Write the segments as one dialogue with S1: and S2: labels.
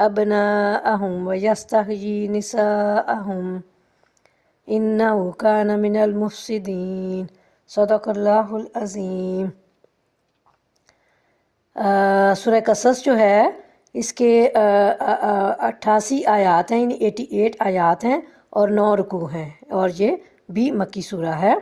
S1: أبناءهم ويستحيي نساءهم إنه كان من المفسدين صدق اللہ العظیم۔ سورہ قصص جو ہے اس کے 88 آیات ہیں، یعنی 88 آیات ہیں اور 9 رکوع ہیں، اور یہ بھی مکی سورہ ہے۔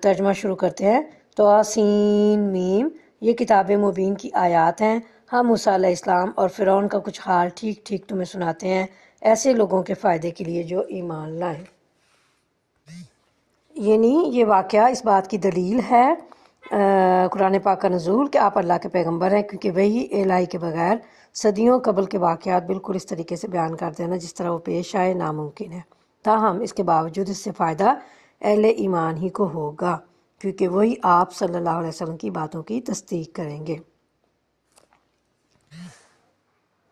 S1: ترجمہ شروع کرتے ہیں۔ طاسین میم، یہ کتاب مبین کی آیات ہیں۔ ہم موسیٰ علیہ السلام اور فرعون کا کچھ حال ٹھیک ٹھیک تمہیں سناتے ہیں، ایسے لوگوں کے فائدے کے لیے جو ایمان لائیں۔ یعنی یہ واقعہ اس بات کی دلیل ہے قرآن پاک کا نزول کہ آپ اللہ کے پیغمبر ہیں، کیونکہ وہی الہی کے بغیر صدیوں قبل کے واقعات بالکل اس طریقے سے بیان کر دینا جس طرح وہ پیش آئے ناممکن ہے۔ تاہم اس کے باوجود اس سے فائدہ اہل ایمان ہی کو ہوگا، کیونکہ وہی آپ صلی اللہ علیہ وسلم کی باتوں کی تصدیق کریں گے۔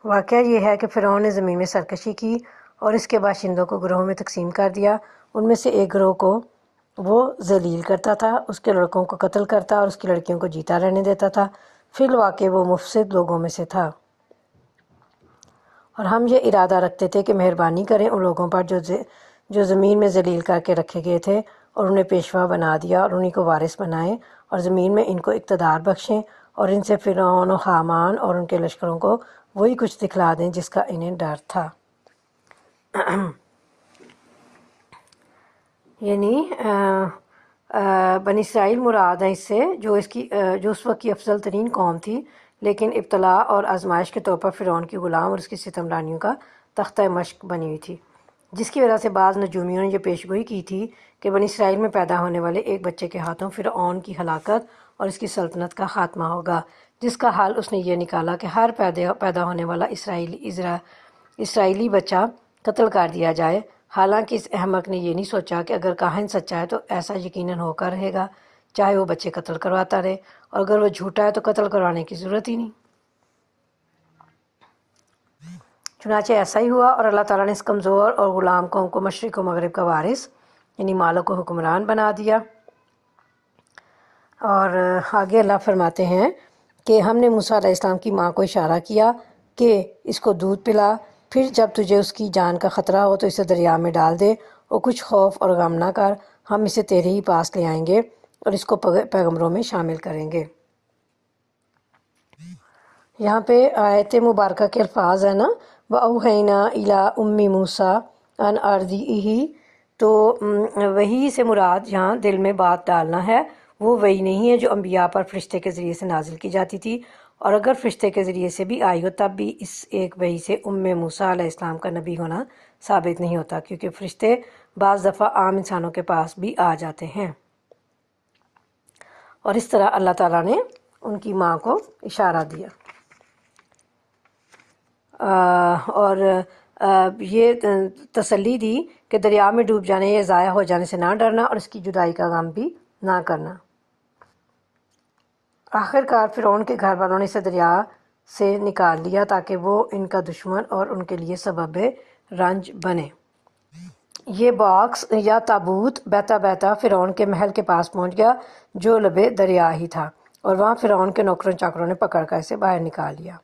S1: واقعہ یہ ہے کہ فرعون نے زمین میں سرکشی کی اور اس کے باشندوں کو گروہوں میں تقسیم کر دیا۔ ان میں سے ایک گروہ کو وہ ذلیل کرتا تھا، اس کے لڑکوں کو قتل کرتا اور اس کی لڑکیوں کو جیتا رہنے دیتا تھا۔ فی الواقع وہ مفسد لوگوں میں سے تھا، اور ہم یہ ارادہ رکھتے تھے کہ مہربانی کریں ان لوگوں پر جو زمین میں ذلیل کر کے رکھے گئے تھے، اور انہیں پیشوا بنا دیا اور انہیں کو وارث بنائیں، اور زمین میں ان کو اقتدار بخشیں، اور ان سے فرعون و حامان اور ان کے لشکروں کو وہی کچھ دکھلا دیں جس کا انہیں ڈر تھا۔ یعنی بنی اسرائیل مراد ہے اس سے، جو اس وقت کی افضل ترین قوم تھی، لیکن ابتلا اور آزمائش کے طور پر فرعون کی غلام اور اس کی ستمرانیوں کا تختہ مشق بنی ہوئی تھی، جس کی وجہ سے بعض نجومیوں نے یہ پیشگوئی کی تھی کہ بنی اسرائیل میں پیدا ہونے والے ایک بچے کے ہاتھوں فرعون کی ہلاکت اور اس کی سلطنت کا خاتمہ ہوگا، جس کا حل اس نے یہ نکالا کہ ہر پیدا ہونے والا اسرائیلی بچہ قتل کر دیا جائے۔ حالانکہ اس احمق نے یہ نہیں سوچا کہ اگر کاہن سچا ہے تو ایسا یقیناً ہو کر رہے گا، چاہے وہ بچے قتل کرواتا رہے، اور اگر وہ جھوٹا ہے تو قتل کروانے کی ضرورت ہی نہیں۔ چنانچہ ایسا ہی ہوا، اور اللہ تعالیٰ نے اس کمزور اور غلام قوم کو مشرق و مغرب کا وارث یعنی مالک و حکمران بنا دیا۔ اور آگے اللہ فرماتے ہیں کہ ہم نے موسیٰ علیہ السلام کی ماں کو اشارہ کیا کہ اس کو دودھ پلا، پھر جب تجھے اس کی جان کا خطرہ ہو تو اسے دریا میں ڈال دے، اور کچھ خوف اور غم نہ کر، ہم اسے تیرے ہی پاس لے آئیں گے اور اس کو پیغمبروں میں شامل کریں گے۔ یہاں پہ آیت مبارکہ کے الفاظ ہیں نا، وَأَوْحَيْنَا إِلَىٰ أُمِّ مُوسَىٰ أَنْ أَرْضِعِهِ، تو وحی سے مراد یہاں دل میں بات ڈالنا ہے۔ وہ وحی نہیں ہے جو انبیاء پر فرشتے کے ذریعے سے نازل کی جاتی تھی، اور اگر فرشتے کے ذریعے سے بھی آئی ہو تب بھی اس ایک وحی سے موسیٰ علیہ السلام کا نبی ہونا ثابت نہیں ہوتا، کیونکہ فرشتے بعض دفعہ عام انسانوں کے پاس بھی آ جاتے ہیں۔ اور اس طرح اللہ تعالیٰ نے ان کی ماں کو اشارہ دیا، اور یہ تسلی دی کہ دریا میں ڈوب جانے یا ضائع ہو جانے سے نہ ڈرنا، اور اس کی جدائی کا غم بھی نہ کرنا۔ آخر کار فرعون کے گھر والوں نے اسے دریا سے نکال لیا تاکہ وہ ان کا دشمن اور ان کے لیے سبب رنج بنے۔ یہ باکس یا تابوت بیتا بیتا فرعون کے محل کے پاس پہنچ گیا جو لبے دریا ہی تھا، اور وہاں فرعون کے نوکروں چاکروں نے پکڑ کر اسے باہر نکال لیا۔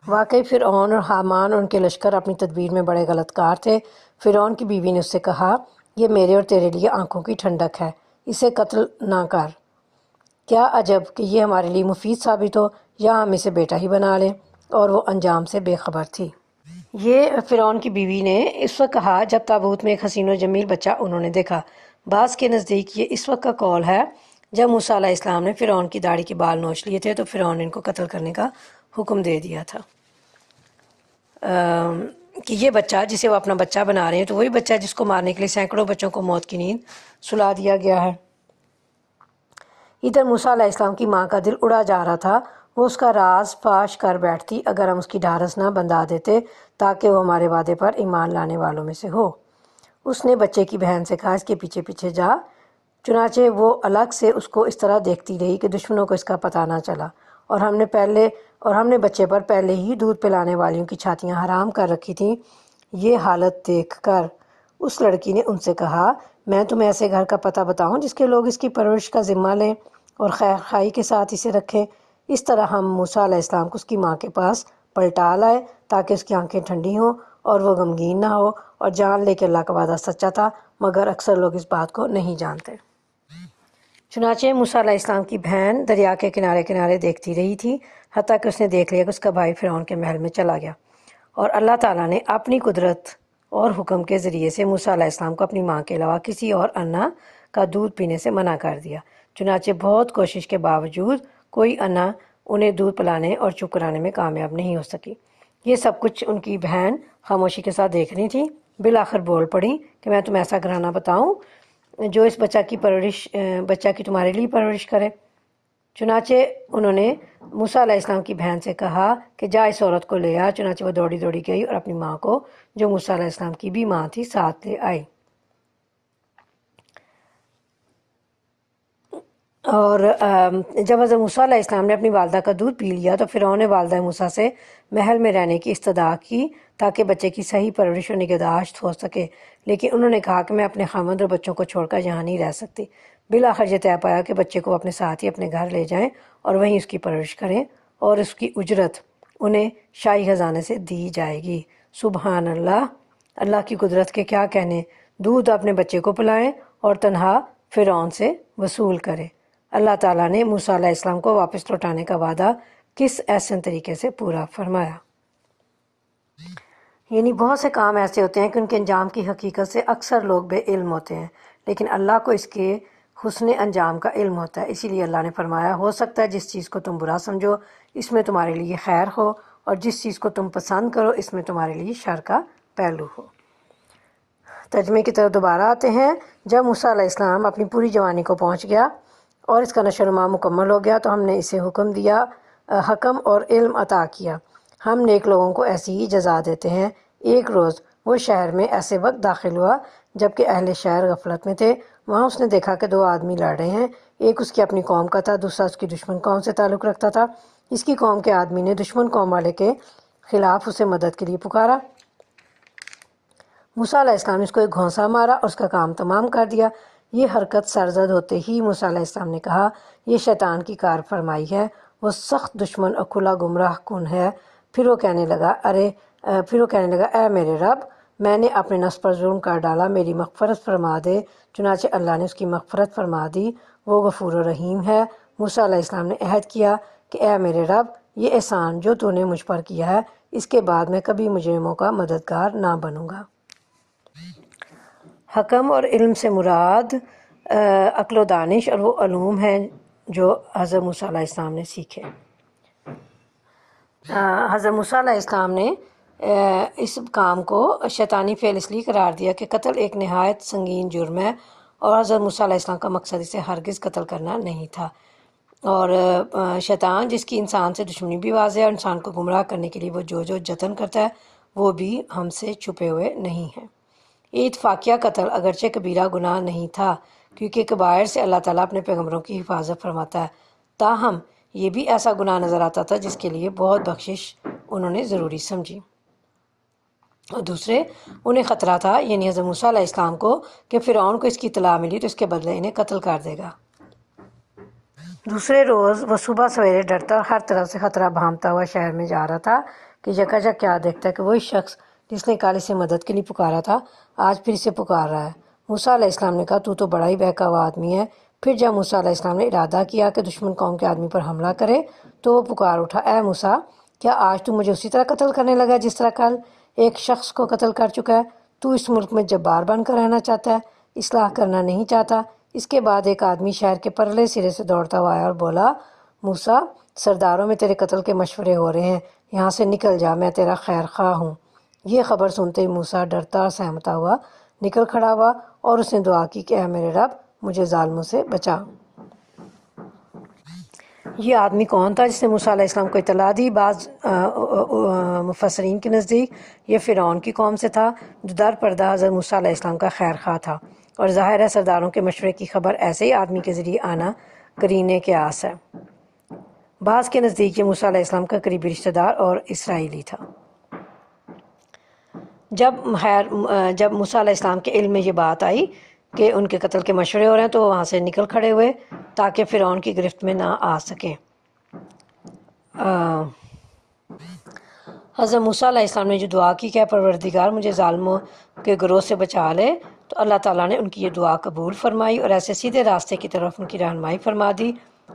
S1: واقعی فرعون اور حامان اور ان کے لشکر اپنی تدبیر میں بڑے غلط کار تھے۔ فرعون کی بیوی نے اس سے کہا، یہ میرے اور تیرے لیے آنکھوں کی ٹھنڈک ہے، اسے قتل نہ کر، کیا عجب کہ یہ ہمارے لیے مفید ثابت ہو، یا ہم اسے بیٹا ہی بنا لیں۔ اور وہ انجام سے بے خبر تھی۔ یہ فرعون کی بیوی نے اس وقت کہا جب تابوت میں ایک حسین و جمیل بچہ انہوں نے دیکھا۔ بعض کے نزدیک یہ اس وقت کا قول ہے جب موسیٰ علیہ السلام نے فرعون کی داڑھی کے بال نوچ لیے تھے تو فرعون نے ان کو قتل کرنے کا حکم دے دیا تھا، کہ یہ بچہ جسے وہ اپنا بچہ بنا رہے ہیں تو وہی بچہ جس کو مارنے کے لیے سینکڑوں بچوں کو موت کی نیند سلا دیا گیا ہے۔ ادھر موسیٰ علیہ السلام کی ماں کا دل اڑا جا رہا تھا، وہ اس کا راز فاش کر بیٹھتی اگر ہم اس کی ڈھارس نہ بندھا دیتے تاکہ وہ ہمارے وعدے پر ایمان لانے والوں میں سے ہو۔ اس نے بچے کی بہن سے کہا، اس کے پیچھے پیچھے جا۔ چنانچہ وہ الگ سے اس کو اس طرح دیکھتی رہی کہ دشمنوں کو اس کا پتہ نہ چلا، اور ہم نے بچے پر پہلے ہی دودھ پلانے والیوں کی چھاتیاں حرام کر رکھی تھیں۔ یہ حالت دیکھ کر اس لڑکی نے ان سے کہا، میں تمہیں ایسے گھر کا پتہ بتاؤں جس کے لوگ اس کی پرورش کا ذمہ لیں اور خیر خواہی کے ساتھ اسے رکھیں۔ اس طرح ہم موسیٰ علیہ السلام کو اس کی ماں کے پاس پلٹا لائے تاکہ اس کی آنکھیں ٹھنڈی ہوں اور وہ غمگین نہ ہو، اور جان لے کہ اللہ کا وعدہ سچا تھا، مگر اکثر لوگ اس بات کو نہیں جانتے۔ چنانچہ موسیٰ علیہ السلام کی بہن دریا کے کنارے کنارے دیکھتی رہی تھی، حتیٰ کہ اس نے دیکھ لیا کہ اس کا بھائی فرعون کے محل میں چلا گیا، اور اللہ تعالیٰ نے اپنی قدرت اور حکم کے ذریعے سے موسیٰ علیہ السلام کو اپنی ماں کے علاوہ کسی اور انا کا دودھ پینے سے منع کر دیا۔ چنانچہ بہت کوشش کے باوجود کوئی انا انہیں دودھ پلانے اور چپ کرانے میں کامیاب نہیں ہو سکی۔ یہ سب کچھ ان کی بہن خاموشی کے ساتھ دیکھ رہی تھی۔ بالآخر بول پڑی کہ میں تمہیں ایسا گھرانہ بتاؤں جو اس بچہ کی تمہارے لیے پرورش کرے۔ چنانچہ انہوں نے موسیٰ علیہ السلام کی بہن سے کہا کہ جا اس عورت کو لے آ۔ چنانچہ وہ دوڑی دوڑی گئی اور اپنی ماں کو، جو موسیٰ علیہ السلام کی بھی ماں تھی، ساتھ لے آئی۔ اور جب حضرت موسیٰ علیہ السلام نے اپنی والدہ کا دودھ پی لیا تو فرعون نے والدہ موسیٰ سے محل میں رہنے کی استدعا کی تاکہ بچے کی صحیح پرورش اور نگہداشت ہو سکے، لیکن انہوں نے کہا کہ میں اپنے خاوند اور بچوں کو چھوڑ کر یہاں نہیں رہ سکتی۔ بالآخر یہ طے پایا کہ بچے کو اپنے ساتھ ہی اپنے گھر لے جائیں اور وہیں اس کی پرورش کریں، اور اس کی اجرت انہیں شاہی خزانے سے دی جائے گی۔ سبحان اللہ، اللہ کی قدرت کے کیا کہنے! دودھ اپنے بچے کو پلائیں اور تنہا فرعون سے وصول کرے۔ اللہ تعالیٰ نے موسیٰ علیہ السلام کو واپس لوٹانے کا وعدہ کس احسن طریقے سے پورا فرمایا۔ یعنی بہت سے کام ایسے ہوتے ہیں کہ ان کے انجام کی حقیقت سے اکثر لوگ بے علم ہوتے ہیں، لیکن اللہ کو اس کے حسن انجام کا علم ہوتا ہے۔ اسی لیے اللہ نے فرمایا، ہو سکتا ہے جس چیز کو تم برا سمجھو اس میں تمہارے لیے خیر ہو، اور جس چیز کو تم پسند کرو اس میں تمہارے لیے شر کا پہلو ہو۔ ترجمے کی طرف دوبارہ آتے ہیں۔ جب موسیٰ علیہ السلام اپنی پوری جوانی کو پہنچ گیا اور اس کا نشو و نما مکمل ہو گیا تو ہم نے اسے حکم اور علم عطا کیا۔ ہم نیک لوگوں کو ایسی ہی جزا دیتے ہیں۔ ایک روز وہ شہر میں ایسے وقت داخل ہوا جب کہ اہل شہر غفلت میں تھے۔ وہاں اس نے دیکھا کہ 2 آدمی لڑ رہے ہیں، ایک اس کی اپنی قوم کا تھا، دوسرا اس کی دشمن قوم سے تعلق رکھتا تھا۔ اس کی قوم کے آدمی نے دشمن قوم والے کے خلاف اسے مدد کے لیے پکارا۔ موسیٰ علیہ السلام نے اس کو ایک گھونسا مارا اور اس کا کام تمام کر دیا۔ یہ حرکت سرزد ہوتے ہی موسیٰ علیہ السلام نے کہا، یہ شیطان کی کار فرمائی ہے، وہ سخت دشمن اور کھلا گمراہ کن ہے۔ پھر وہ کہنے لگا اے میرے رب، میں نے اپنے نفس پر ظلم کر ڈالا، میری مغفرت فرما دے۔ چنانچہ اللہ نے اس کی مغفرت فرما دی، وہ غفور و رحیم ہے۔ موسیٰ علیہ السلام نے عہد کیا کہ اے میرے رب، یہ احسان جو تو نے مجھ پر کیا ہے، اس کے بعد میں کبھی مجرموں کا مددگار نہ بنوں گا۔ حکم اور علم سے مراد عقل و دانش اور وہ علوم ہیں جو حضرت موسیٰ علیہ السلام نے سیکھے۔ حضرت موسیٰ علیہ السلام نے اس کام کو شیطانی فعل اس لیے قرار دیا کہ قتل ایک نہایت سنگین جرم ہے، اور حضرت موسیٰ علیہ السلام کا مقصد اسے ہرگز قتل کرنا نہیں تھا۔ اور شیطان، جس کی انسان سے دشمنی بھی واضح ہے اور انسان کو گمراہ کرنے کے لیے وہ جو جتن کرتا ہے، وہ بھی ہم سے چھپے ہوئے نہیں ہے۔ یہ اتفاقیہ قتل اگرچہ کبیرہ گناہ نہیں تھا، کیونکہ کبائر سے اللہ تعالیٰ اپنے پیغمبروں کی حفاظت فرماتا ہے، تاہم یہ بھی ایسا گناہ نظر آتا تھا جس کے لیے بہت بخشش انہوں نے ضروری سمجھی۔ اور دوسرے انہیں خطرہ تھا، یعنی حضرت موسیٰ علیہ السلام کو، کہ فرعون کو اس کی اطلاع ملی تو اس کے بدلے انہیں قتل کر دے گا۔ دوسرے روز وہ صبح سویرے ڈرتا اور ہر طرف سے خطرہ بھانپتا ہوا شہر میں جا رہا تھا کہ یکاجک کیا دیکھتا ہے کہ وہی شخص جس نے کل اسے مدد کے لیے پکارا تھا آج پھر اسے پکار رہا ہے۔ موسیٰ علیہ السلام نے کہا، تو بڑا ہی بہکا ہوا آدمی ہے۔ پھر جب موسیٰ علیہ السلام نے ارادہ کیا کہ دشمن قوم کے آدمی پر حملہ کرے تو وہ پکار اٹھا، اے موسیٰ، کیا آج تو مجھے اسی طرح قتل کرنے لگا جس طرح کل ایک شخص کو قتل کر چکا ہے؟ تو اس ملک میں جبار بن کر رہنا چاہتا ہے، اصلاح کرنا نہیں چاہتا۔ اس کے بعد ایک آدمی شہر کے پرلے سرے سے دوڑتا ہوا آیا اور بولا، موسیٰ، سرداروں میں تیرے قتل کے مشورے ہو رہے ہیں، یہاں سے نکل جا، میں تیرا خیر خواہ ہوں۔ یہ خبر سنتے ہی موسیٰ ڈرتا اور سہمتا ہوا نکل کھڑا ہوا اور اس نے دعا کی کہ اے میرے رب، مجھے ظالموں سے بچا۔ یہ آدمی کون تھا جس نے موسیٰ علیہ السلام کو اطلاع دی؟ بعض مفسرین کے نزدیک یہ فرعون کی قوم سے تھا جو در پردہ حضرت موسیٰ علیہ السلام کا خیر خواہ تھا، اور ظاہر ہے سرداروں کے مشورے کی خبر ایسے ہی آدمی کے ذریعے آنا قرینے کے آس ہے۔ بعض کے نزدیک یہ موسیٰ علیہ السلام کا قریبی رشتہ دار اور اسرائیلی تھا۔ جب موسیٰ علیہ السلام کے علم میں یہ بات آئی کہ ان کے قتل کے مشورے ہو رہے ہیں تو وہ وہاں سے نکل کھڑے ہوئے تاکہ فرعون کی گرفت میں نہ آ سکیں۔ حضرت موسیٰ علیہ السلام نے جو دعا کی کہ پروردگار مجھے ظالموں کے گروہ سے بچا لے، تو اللہ تعالیٰ نے ان کی یہ دعا قبول فرمائی اور ایسے سیدھے راستے کی طرف ان کی رہنمائی فرما دی،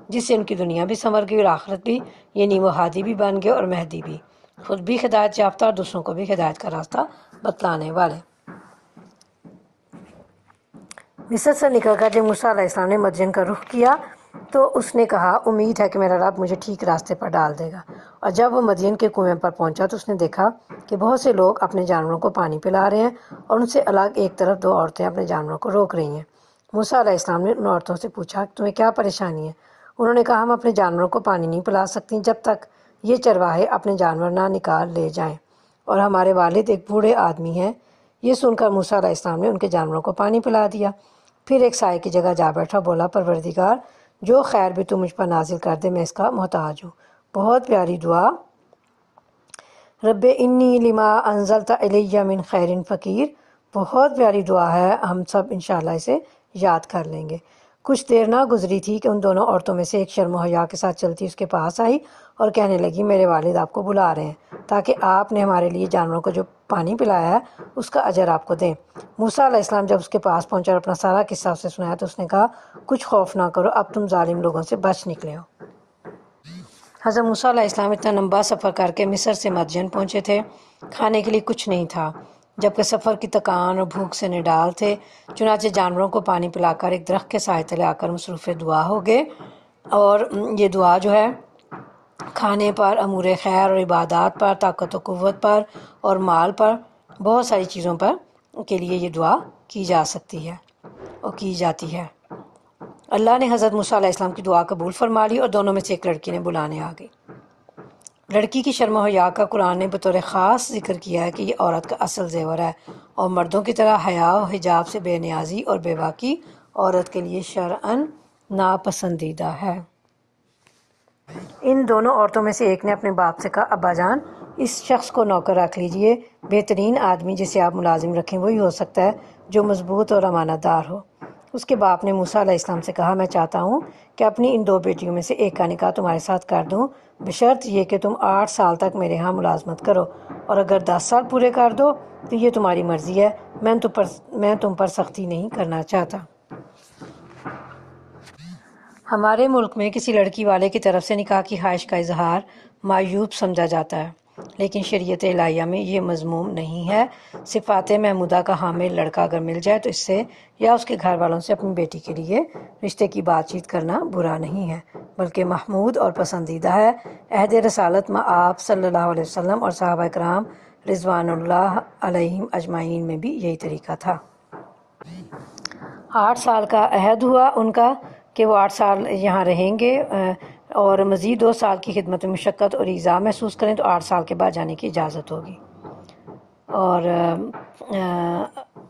S1: جس سے ان کی دنیا بھی سنور گئی اور آخرت بھی، یعنی وہ ہادی بھی بن گئے اور مہدی بھی، خود بھی ہدایت یافتہ اور دوسروں کو بھی ہدایت کا راستہ بتلانے والے۔ مصر سے نکل کر جب موسیٰ علیہ السلام نے مدین کا رخ کیا تو اس نے کہا امید ہے کہ میرا رب مجھے ٹھیک راستے پر ڈال دے گا، اور جب وہ مدین کے کنویں پر پہنچا تو اس نے دیکھا کہ بہت سے لوگ اپنے جانوروں کو پانی پلا رہے ہیں اور ان سے الگ ایک طرف دو عورتیں اپنے جانوروں کو روک رہی ہیں۔ موسیٰ علیہ السلام نے ان عورتوں سے پوچھا کہ تمہیں کیا پریشانی ہے؟ انہوں نے کہا ہم اپنے جانوروں کو پانی نہیں پلا سکتی جب تک یہ چرواہے اپنے جانور نہ نکال لے جائیں، اور ہمارے والد ایک بوڑھے آدمی ہیں۔ یہ سن کر موسیٰ علیہ السلام نے ان کے جانوروں کو پانی پلا دیا، پھر ایک سائے کی جگہ جا بیٹھا، بولا پروردگار جو خیر بھی تو مجھ پر نازل کر دے میں اس کا محتاج ہوں۔ بہت پیاری دعا، رب انی لما انزلت الی من خیر فقیر، بہت پیاری دعا ہے، ہم سب انشاءاللہ اسے یاد کر لیں گے۔ کچھ دیر نہ گزری تھی کہ ان دونوں عورتوں میں سے ایک شرم و حیا کے ساتھ چلتی اس کے پاس آئی اور کہنے لگی میرے والد آپ کو بلا رہے ہیں تاکہ آپ نے ہمارے لیے جانوروں کو جو پانی پلایا ہے اس کا اجر آپ کو دیں۔ موسیٰ علیہ السلام جب اس کے پاس پہنچا اور اپنا سارا قصہ اسے سنایا تو اس نے کہا کچھ خوف نہ کرو، اب تم ظالم لوگوں سے بچ نکلے ہو۔ حضرت موسیٰ علیہ السلام اتنا لمبا سفر کر کے مصر سے مدین پہنچے تھے، کھانے کے لیے کچھ نہیں تھا، جبکہ سفر کی تکان اور بھوک سے نڈال تھے، چنانچہ جانوروں کو پانی پلا کر ایک درخت کے سائے تلے آ کر مصروف دعا ہو گئے، اور یہ دعا جو ہے کھانے پر، امور خیر اور عبادات پر، طاقت و قوت پر اور مال پر، بہت ساری چیزوں پر کے لیے یہ دعا کی جا سکتی ہے اور کی جاتی ہے۔ اللہ نے حضرت موسیٰ علیہ السلام کی دعا قبول فرما لی اور دونوں میں سے ایک لڑکی نے بلانے آ گئی۔ لڑکی کی شرم و حیا کا قرآن نے بطور خاص ذکر کیا ہے کہ یہ عورت کا اصل زیور ہے اور مردوں کی طرح حیا و حجاب سے بے نیازی اور بے باکی عورت کے لیے شرعاً ناپسندیدہ ہے۔ ان دونوں عورتوں میں سے ایک نے اپنے باپ سے کہا ابا جان اس شخص کو نوکر رکھ لیجئے، بہترین آدمی جسے آپ ملازم رکھیں وہی ہو سکتا ہے جو مضبوط اور امانت دار ہو۔ اس کے باپ نے موسیٰ علیہ السلام سے کہا میں چاہتا ہوں کہ اپنی ان دو بیٹیوں میں سے ایک کا نکاح تمہارے ساتھ کر دوں، بشرط یہ کہ تم 8 سال تک میرے ہاں ملازمت کرو، اور اگر 10 سال پورے کر دو تو یہ تمہاری مرضی ہے، میں تم پر سختی نہیں کرنا چاہتا۔ ہمارے ملک میں کسی لڑکی والے کی طرف سے نکاح کی خواہش کا اظہار معیوب سمجھا جاتا ہے، لیکن شریعت الہیہ میں یہ مذموم نہیں ہے۔ صفات محمودہ کا حامل لڑکا اگر مل جائے تو اس سے یا اس کے گھر والوں سے اپنی بیٹی کے لیے رشتے کی بات چیت کرنا برا نہیں ہے، بلکہ محمود اور پسندیدہ ہے۔ عہد رسالت میں آپ صلی اللہ علیہ وسلم اور صحابہ کرام رضوان اللہ علیہم اجمعین میں بھی یہی طریقہ تھا۔ 8 سال کا عہد ہوا ان کا کہ وہ 8 سال یہاں رہیں گے اور مزید 2 سال کی خدمت میں مشقت اور ایذا محسوس کریں تو 8 سال کے بعد جانے کی اجازت ہوگی۔ اور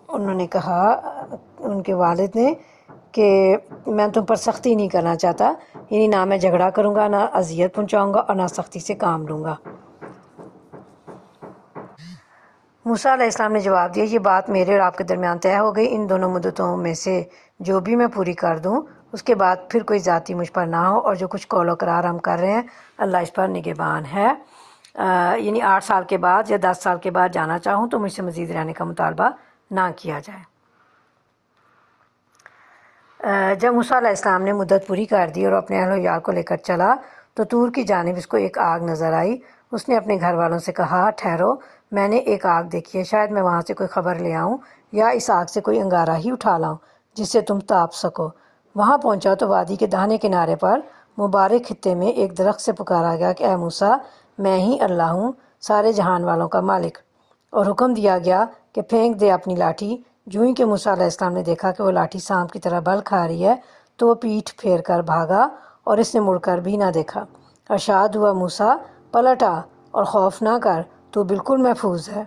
S1: انہوں نے کہا ان کے والد نے کہ میں تم پر سختی نہیں کرنا چاہتا، یعنی نہ میں جھگڑا کروں گا، نہ اذیت پہنچاؤں گا اور نہ سختی سے کام لوں گا۔ موسیٰ علیہ السلام نے جواب دیا یہ بات میرے اور آپ کے درمیان طے ہو گئی، ان دونوں مدتوں میں سے جو بھی میں پوری کر دوں اس کے بعد پھر کوئی ذاتی مجھ پر نہ ہو، اور جو کچھ قول و قرار ہم کر رہے ہیں اللہ اس پر نگہبان ہے۔ یعنی 8 سال کے بعد یا 10 سال کے بعد جانا چاہوں تو مجھ سے مزید رہنے کا مطالبہ نہ کیا جائے۔ جب موسیٰ علیہ السلام نے مدت پوری کر دی اور اپنے اہل و عیال کو لے کر چلا تو طور کی جانب اس کو ایک آگ نظر آئی۔ اس نے اپنے گھر والوں سے کہا ٹھہرو، میں نے ایک آگ دیکھی ہے، شاید میں وہاں سے کوئی خبر لے آؤں یا اس آگ سے کوئی انگارہ ہی اٹھا لاؤں جس سے تم تاپ سکو۔ وہاں پہنچا تو وادی کے داہنے کنارے پر مبارک خطے میں ایک درخت سے پکارا گیا کہ اے موسیٰ میں ہی اللہ ہوں سارے جہان والوں کا مالک، اور حکم دیا گیا کہ پھینک دے اپنی لاٹھی۔ جو ہی کہ موسیٰ علیہ السلام نے دیکھا کہ وہ لاٹھی سانپ کی طرح بل کھا رہی ہے تو وہ پیٹھ پھیر کر بھاگا اور اس نے مڑ کر بھی نہ دیکھا۔ ارشاد ہوا موسیٰ پلٹ آ اور خوف نہ کر، تو بالکل محفوظ ہے۔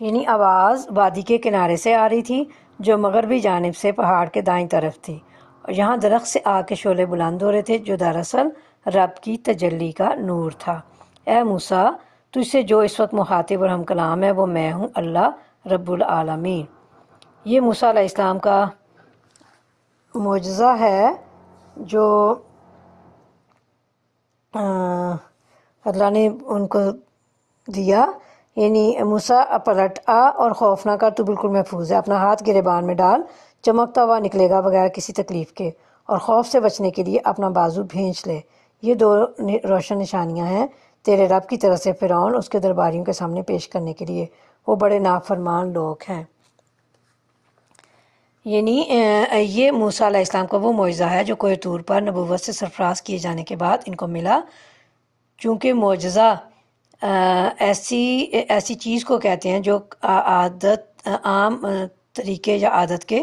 S1: یعنی آواز وادی کے کنارے سے آ رہی تھی جو مغربی جانب سے پہاڑ کے دائیں طرف تھی، اور یہاں درخت سے آگ کے شعلے بلند ہو رہے تھے جو دراصل رب کی تجلی کا نور تھا۔ اے موسیٰ تجھ سے جو اس وقت مخاطب اور ہم کلام ہے وہ میں ہوں اللہ رب العالمین۔ یہ موسیٰ علیہ السلام کا معجزہ ہے جو اللہ نے ان کو دیا، یعنی موسیٰ پلٹ آ اور خوف نہ کر، تو بالکل محفوظ ہے، اپنا ہاتھ گریبان میں ڈال، چمکتا ہوا نکلے گا بغیر کسی تکلیف کے، اور خوف سے بچنے کے لیے اپنا بازو بھینچ لے۔ یہ دو روشن نشانیاں ہیں تیرے رب کی طرف سے فرعون اس کے درباریوں کے سامنے پیش کرنے کے لیے، وہ بڑے نافرمان لوگ ہیں۔ یعنی یہ موسیٰ علیہ السلام کا وہ معجزہ ہے جو کوہ طور پر نبوت سے سرفراز کیے جانے کے بعد ان کو ملا۔ چونکہ معجزہ ایسی چیز کو کہتے ہیں جو عام طریقے یا عادت کے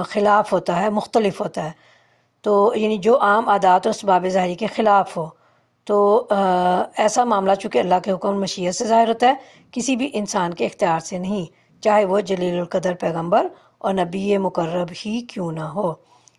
S1: خلاف ہوتا ہے، مختلف ہوتا ہے، تو یعنی جو عام عادات اور اسباب ظاہری کے خلاف ہو، تو ایسا معاملہ چونکہ اللہ کے حکم مشیت سے ظاہر ہوتا ہے، کسی بھی انسان کے اختیار سے نہیں، چاہے وہ جلیل القدر پیغمبر اور نبی مقرب ہی کیوں نہ ہو۔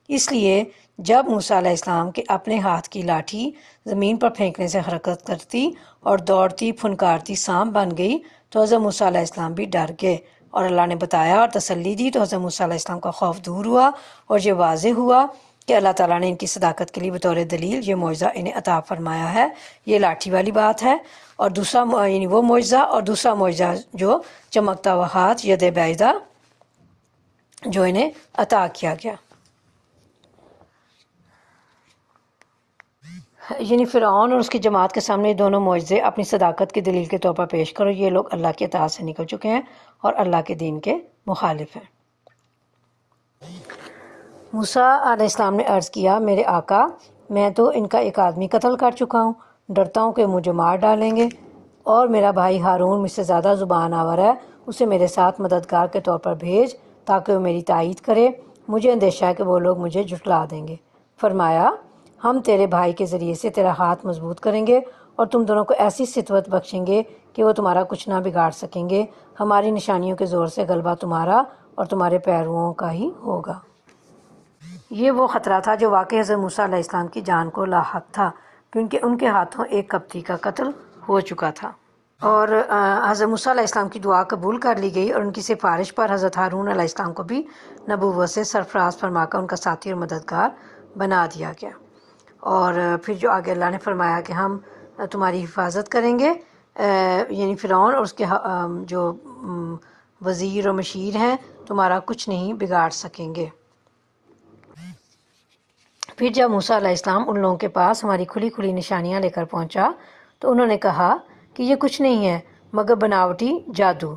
S1: اس لیے جب موسیٰ علیہ السلام کے اپنے ہاتھ کی لاٹھی زمین پر پھینکنے سے حرکت کرتی اور دوڑتی پھنکارتی سانپ بن گئی تو حضرت موسیٰ علیہ السلام بھی ڈر گئے، اور اللہ نے بتایا اور تسلی دی تو حضرت موسیٰ علیہ السلام کا خوف دور ہوا، اور یہ واضح ہوا کہ اللہ تعالیٰ نے ان کی صداقت کے لیے بطور دلیل یہ معجزہ انہیں عطا فرمایا ہے۔ یہ لاٹھی والی بات ہے، اور دوسرا یعنی وہ معجزہ، اور دوسرا معجزہ جو چمکتا ہوا ہاتھ ید بیضا جو انہیں عطا کیا گیا۔ یعنی فرعون اور اس کی جماعت کے سامنے یہ دونوں معجزے اپنی صداقت کی دلیل کے طور پر پیش کرو، یہ لوگ اللہ کی اطاعت سے نکل چکے ہیں اور اللہ کے دین کے مخالف ہیں۔ موسیٰ علیہ السلام نے عرض کیا، میرے آقا، میں تو ان کا ایک آدمی قتل کر چکا ہوں، ڈرتا ہوں کہ مجھے مار ڈالیں گے، اور میرا بھائی ہارون مجھ سے زیادہ زبان آور ہے، اسے میرے ساتھ مددگار کے طور پر بھیج تاکہ وہ میری تائید کرے، مجھے اندیشہ ہے کہ وہ لوگ مجھے جھٹلا دیں گے۔ فرمایا، ہم تیرے بھائی کے ذریعے سے تیرا ہاتھ مضبوط کریں گے اور تم دونوں کو ایسی ستوت بخشیں گے کہ وہ تمہارا کچھ نہ بگاڑ سکیں گے، ہماری نشانیوں کے زور سے غلبہ تمہارا اور تمہارے پیرووں کا ہی ہوگا۔ یہ وہ خطرہ تھا جو واقعی حضرت موسیٰ علیہ السلام کی جان کو لاحق تھا، کیونکہ ان کے ہاتھوں ایک قبطی کا قتل ہو چکا تھا، اور حضرت موسیٰ علیہ السلام کی دعا قبول کر لی گئی، اور ان کی سفارش پر حضرت ہارون علیہ السلام کو بھی نبوت سے سرفراز فرما کر ان کا ساتھی اور مددگار بنا دیا گیا۔ اور پھر جو آگے اللہ نے فرمایا کہ ہم تمہاری حفاظت کریں گے، یعنی فرعون اور اس کے جو وزیر اور مشیر ہیں تمہارا کچھ نہیں بگاڑ سکیں گے۔ پھر جب موسیٰ علیہ السلام ان لوگوں کے پاس ہماری کھلی کھلی نشانیاں لے کر پہنچا تو انہوں نے کہا کہ یہ کچھ نہیں ہے مگر بناوٹی جادو،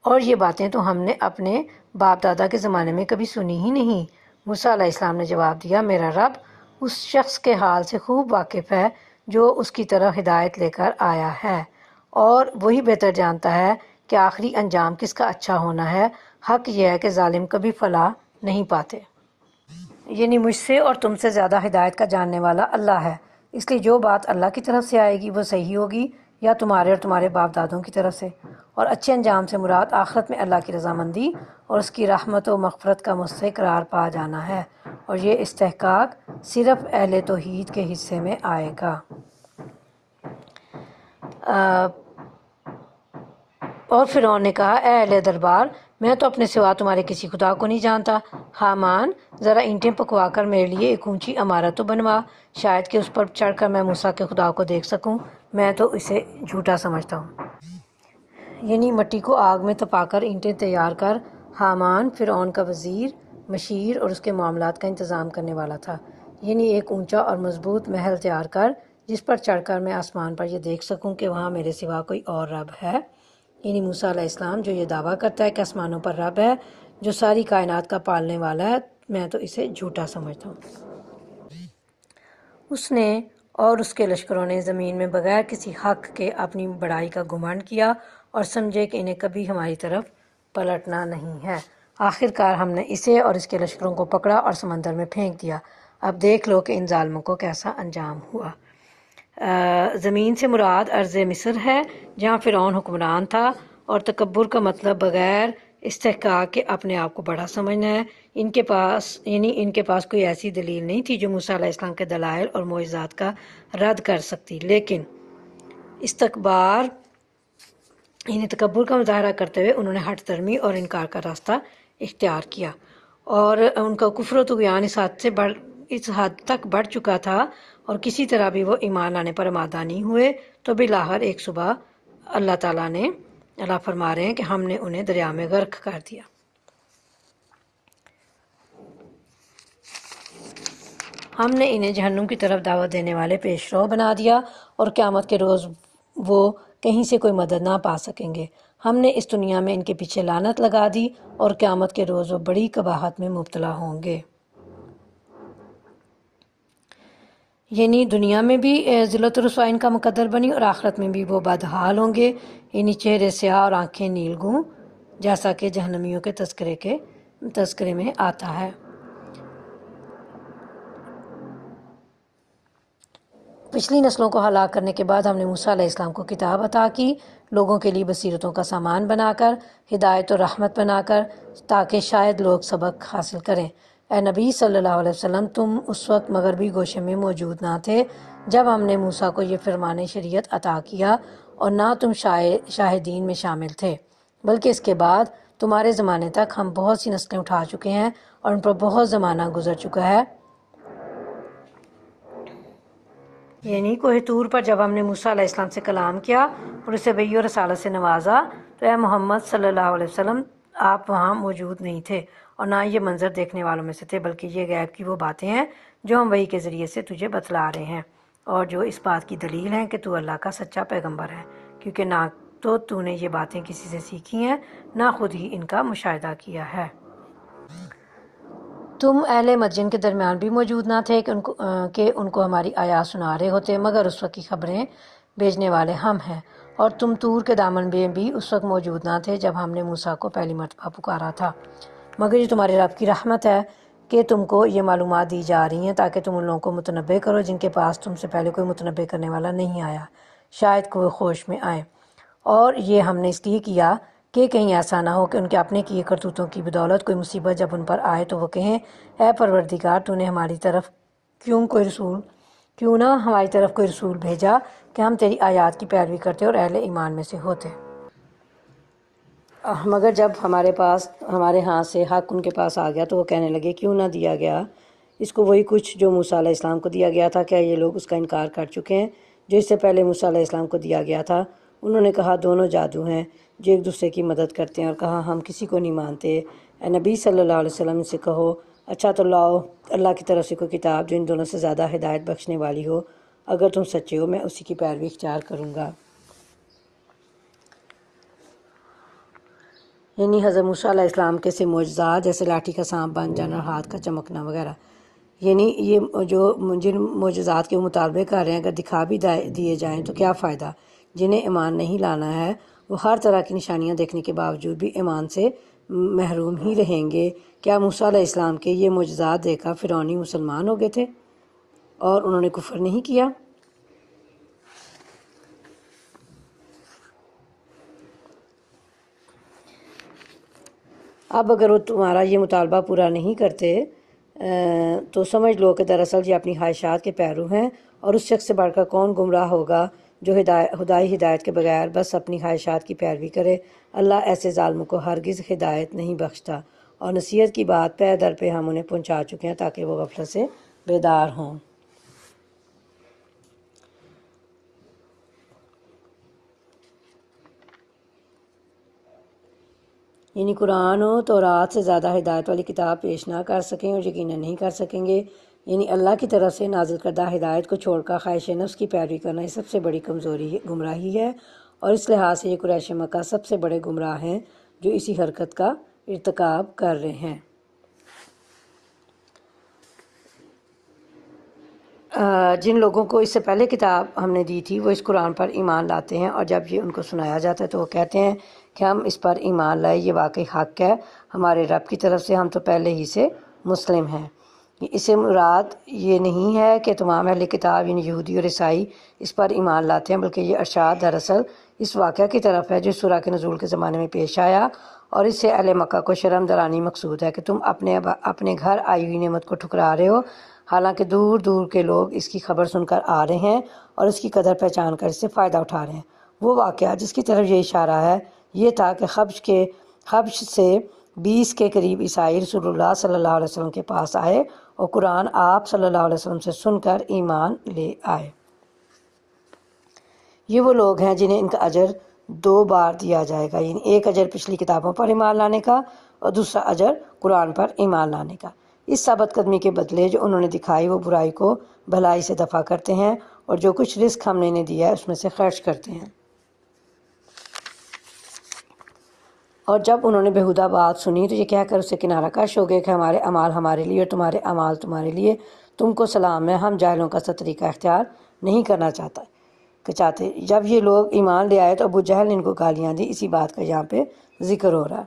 S1: اور یہ باتیں تو ہم نے اپنے باپ دادا کے زمانے میں کبھی سنی ہی نہیں۔ موسیٰ علیہ السلام نے جواب دیا، میرا رب اس شخص کے حال سے خوب واقف ہے جو اس کی طرف ہدایت لے کر آیا ہے، اور وہی بہتر جانتا ہے کہ آخری انجام کس کا اچھا ہونا ہے۔ حق یہ ہے کہ ظالم کبھی فلاح نہیں پاتے۔ یعنی مجھ سے اور تم سے زیادہ ہدایت کا جاننے والا اللہ ہے، اس لیے جو بات اللہ کی طرف سے آئے گی وہ صحیح ہوگی یا تمہارے اور تمہارے باپ دادوں کی طرف سے، اور اچھے انجام سے مراد آخرت میں اللہ کی رضامندی اور اس کی رحمت و مغفرت کا مستحق قرار پا جانا ہے، اور یہ استحقاق صرف اہل توحید کے حصے میں آئے گا۔ اور فرعون نے کہا، اے اہل دربار، میں تو اپنے سوا تمہارے کسی خدا کو نہیں جانتا، حامان ذرا اینٹیں پکوا کر میرے لیے ایک اونچی عمارت تو بنوا، شاید کہ اس پر چڑھ کر میں موسیٰ کے خدا کو دیکھ سکوں، میں تو اسے جھوٹا سمجھتا ہوں۔ یعنی مٹی کو آگ میں تپا کر اینٹیں تیار کر حامان فرعون کا وزیر، مشیر اور اس کے معاملات کا انتظام کرنے والا تھا، یعنی ایک اونچا اور مضبوط محل تیار کر جس پر چڑھ کر میں آسمان پر یہ دیکھ سکوں کہ وہاں میرے سوا کوئی اور رب ہے۔ یعنی موسیٰ علیہ السلام جو یہ دعویٰ کرتا ہے کہ آسمانوں پر رب ہے جو ساری کائنات کا پالنے والا ہے، میں تو اسے جھوٹا سمجھتا ہوں۔ اس نے اور اس کے لشکروں نے زمین میں بغیر کسی حق کے اپنی بڑائی کا گھمنڈ کیا اور سمجھے کہ انہیں کبھی ہماری طرف پلٹنا نہیں ہے۔ آخر کار ہم نے اسے اور اس کے لشکروں کو پکڑا اور سمندر میں پھینک دیا، اب دیکھ لو کہ ان ظالموں کو کیسا انجام ہوا۔ زمین سے مراد ارض مصر ہے جہاں فرعون حکمران تھا، اور تکبر کا مطلب بغیر استحقاق کے اپنے آپ کو بڑا سمجھنا ہے۔ ان کے پاس کوئی ایسی دلیل نہیں تھی جو موسیٰ علیہ السلام کے دلائل اور معجزات کا رد کر سکتی، لیکن استکبار یعنی تکبر کا مظاہرہ کرتے ہوئے انہوں نے ہٹ درمی اور انکار کا راستہ اختیار کیا، اور ان کا کفر و طغیان اس حد تک بڑھ چکا تھا اور کسی طرح بھی وہ ایمان لانے پر آمادہ نہیں ہوئے تو بالآخر ایک صبح اللہ فرما رہے ہیں کہ ہم نے انہیں دریا میں غرق کر دیا۔ ہم نے انہیں جہنم کی طرف دعوت دینے والے پیش رو بنا دیا اور قیامت کے روز وہ کہیں سے کوئی مدد نہ پا سکیں گے۔ ہم نے اس دنیا میں ان کے پیچھے لعنت لگا دی اور قیامت کے روز وہ بڑی قباحت میں مبتلا ہوں گے۔ یعنی دنیا میں بھی ذلت و رسوائی ان کا مقدر بنی اور آخرت میں بھی وہ بدحال ہوں گے، یعنی چہرے سیاہ اور آنکھیں نیل گوں، جیسا کہ جہنمیوں کے تذکرے میں آتا ہے۔ پچھلی نسلوں کو ہلاک کرنے کے بعد ہم نے موسیٰ علیہ السلام کو کتاب عطا کی، لوگوں کے لیے بصیرتوں کا سامان بنا کر، ہدایت و رحمت بنا کر، تاکہ شاید لوگ سبق حاصل کریں۔ اے نبی صلی اللہ علیہ وسلم، تم اس وقت مغربی گوشے میں موجود نہ تھے جب ہم نے موسیٰ کو یہ فرمان شریعت عطا کیا، اور نہ تم شاہدین میں شامل تھے، بلکہ اس کے بعد تمہارے زمانے تک ہم بہت سی نسلیں اٹھا چکے ہیں اور ان پر بہت زمانہ گزر چکا ہے۔ یعنی کوہ طور پر جب ہم نے موسیٰ علیہ السلام سے کلام کیا اور اسے وحی و رسالت سے نوازا تو اے محمد صلی اللہ علیہ وسلم، آپ وہاں موجود نہیں تھے اور نہ یہ منظر دیکھنے والوں میں سے تھے، بلکہ یہ غیب کی وہ باتیں ہیں جو ہم وحی کے ذریعے سے تجھے بتلا رہے ہیں، اور جو اس بات کی دلیل ہیں کہ تو اللہ کا سچا پیغمبر ہے، کیونکہ نہ تو نے یہ باتیں کسی سے سیکھی ہیں، نہ خود ہی ان کا مشاہدہ کیا ہے۔ تم اہل مدین کے درمیان بھی موجود نہ تھے کہ ان کو ہماری آیات سنا رہے ہوتے، مگر اس وقت کی خبریں بھیجنے والے ہم ہیں، اور تم طور کے دامن میں بھی اس وقت موجود نہ تھے جب ہم نے موسیٰ کو پہلی مرتبہ پکارا تھا، مگر یہ تمہارے رب کی رحمت ہے کہ تم کو یہ معلومات دی جا رہی ہیں تاکہ تم ان لوگوں کو متنبع کرو جن کے پاس تم سے پہلے کوئی متنبع کرنے والا نہیں آیا، شاید کوئی ہوش میں آئے۔ اور یہ ہم نے اس لیے کیا کہ کہیں ایسا نہ ہو کہ ان کے اپنے کیے کرتوتوں کی بدولت کوئی مصیبت جب ان پر آئے تو وہ کہیں، اے پروردگار، تو نے ہماری طرف کیوں نہ ہماری طرف کوئی رسول بھیجا کہ ہم تیری آیات کی پیروی کرتے اور اہل ایمان میں سے ہوتے۔ مگر جب ہمارے ہاں سے حق ان کے پاس آ گیا تو وہ کہنے لگے، کیوں نہ دیا گیا اس کو وہی کچھ جو موسیٰ علیہ السلام کو دیا گیا تھا؟ کیا یہ لوگ اس کا انکار کر چکے ہیں جو اس سے پہلے موسیٰ علیہ السلام کو دیا گیا تھا؟ انہوں نے کہا، دونوں جادو ہیں جو ایک دوسرے کی مدد کرتے ہیں، اور کہا، ہم کسی کو نہیں مانتے۔ اے نبی صلی اللہ علیہ وسلم سے کہو، اچھا تو لاؤ اللہ کی طرف سے کوئی کتاب جو ان دونوں سے زیادہ ہدایت بخشنے والی ہو، اگر تم سچے ہو میں اسی کی پیروی اختیار کروں گا۔ یعنی حضرت موسیٰ علیہ السلام کے سے معجزات جیسے لاٹھی کا سانپ بن جانا اور ہاتھ کا چمکنا وغیرہ، یعنی یہ جن معجزات کے مطالبے کر رہے ہیں اگر دکھا بھی دیے جائیں تو کیا فائدہ؟ جنہیں ایمان نہیں لانا ہے وہ ہر طرح کی نشانیاں دیکھنے کے باوجود بھی ایمان سے محروم ہی رہیں گے۔ کیا موسیٰ علیہ السلام کے یہ معجزات دیکھ کر فرعونی مسلمان ہو گئے تھے اور انہوں نے کفر نہیں کیا؟ اب اگر وہ تمہارا یہ مطالبہ پورا نہیں کرتے تو سمجھ لو کہ دراصل یہ اپنی خواہشات کے پیرو ہیں، اور اس شخص سے بڑھ کر کون گمراہ ہوگا جو خدائی ہدایت کے بغیر بس اپنی خواہشات کی پیروی کرے۔ اللہ ایسے ظالموں کو ہرگز ہدایت نہیں بخشتا، اور نصیحت کی بات پے در پہ ہم انہیں پہنچا چکے ہیں تاکہ وہ غفلت سے بیدار ہوں۔ یعنی قرآن و تورات سے زیادہ ہدایت والی کتاب پیش نہ کر سکیں اور یقیناً نہیں کر سکیں گے۔ یعنی اللہ کی طرف سے نازل کردہ ہدایت کو چھوڑ کر خواہش نفس کی پیروی کرنا یہ سب سے بڑی گمراہی ہے، اور اس لحاظ سے یہ قریش مکہ سب سے بڑے گمراہ ہیں جو اسی حرکت کا ارتکاب کر رہے ہیں۔ جن لوگوں کو اس سے پہلے کتاب ہم نے دی تھی وہ اس قرآن پر ایمان لاتے ہیں، اور جب یہ ان کو سنایا جاتا ہے تو وہ کہتے ہیں کہ ہم اس پر ایمان لائے، یہ واقعی حق ہے ہمارے رب کی طرف سے، ہم تو پہلے ہی سے مسلم ہیں۔ اس سے مراد یہ نہیں ہے کہ تمام اہل کتاب یعنی یہودی اور عیسائی اس پر ایمان لاتے ہیں، بلکہ یہ ارشاد دراصل اس واقعہ کی طرف ہے جو سورہ کے نزول کے زمانے میں پیش آیا، اور اس سے اہل مکہ کو شرم درانی مقصود ہے کہ تم اپنے گھر آئی ہوئی نعمت کو ٹھکرا رہے ہو، حالانکہ دور دور کے لوگ اس کی خبر سن کر آ رہے ہیں اور اس کی قدر پہچان کر اس سے فائدہ اٹھا رہے ہیں۔ وہ واقعہ جس کی طرف یہ اشارہ ہے یہ تھا کہ خبش سے 20 کے قریب عیسائی رسول اللہ صلی اللہ علیہ وسلم کے پاس آئے اور قرآن آپ صلی اللہ علیہ وسلم سے سن کر ایمان لے آئے۔ یہ وہ لوگ ہیں جنہیں ان کا اجر 2 بار دیا جائے گا، یعنی ایک اجر پچھلی کتابوں پر ایمان لانے کا اور دوسرا اجر قرآن پر ایمان لانے کا۔ اس ثابت قدمی کے بدلے جو انہوں نے دکھائی وہ برائی کو بھلائی سے دفع کرتے ہیں اور جو کچھ رزق ہم نے انہیں دیا ہے اس میں سے خرچ کرتے ہیں۔ اور جب انہوں نے بیہودہ بات سنی تو یہ کہہ کر اسے کنارہ کش ہو گئے کہ ہمارے اعمال ہمارے لیے اور تمہارے اعمال تمہارے لیے، تم کو سلام ہے، ہم جاہلوں کا سا طریقہ اختیار نہیں کرنا چاہتے۔ جب یہ لوگ ایمان لے آئے تو ابو جہل نے ان کو گالیاں دی، اسی بات کا یہاں پہ ذکر ہو رہا ہے۔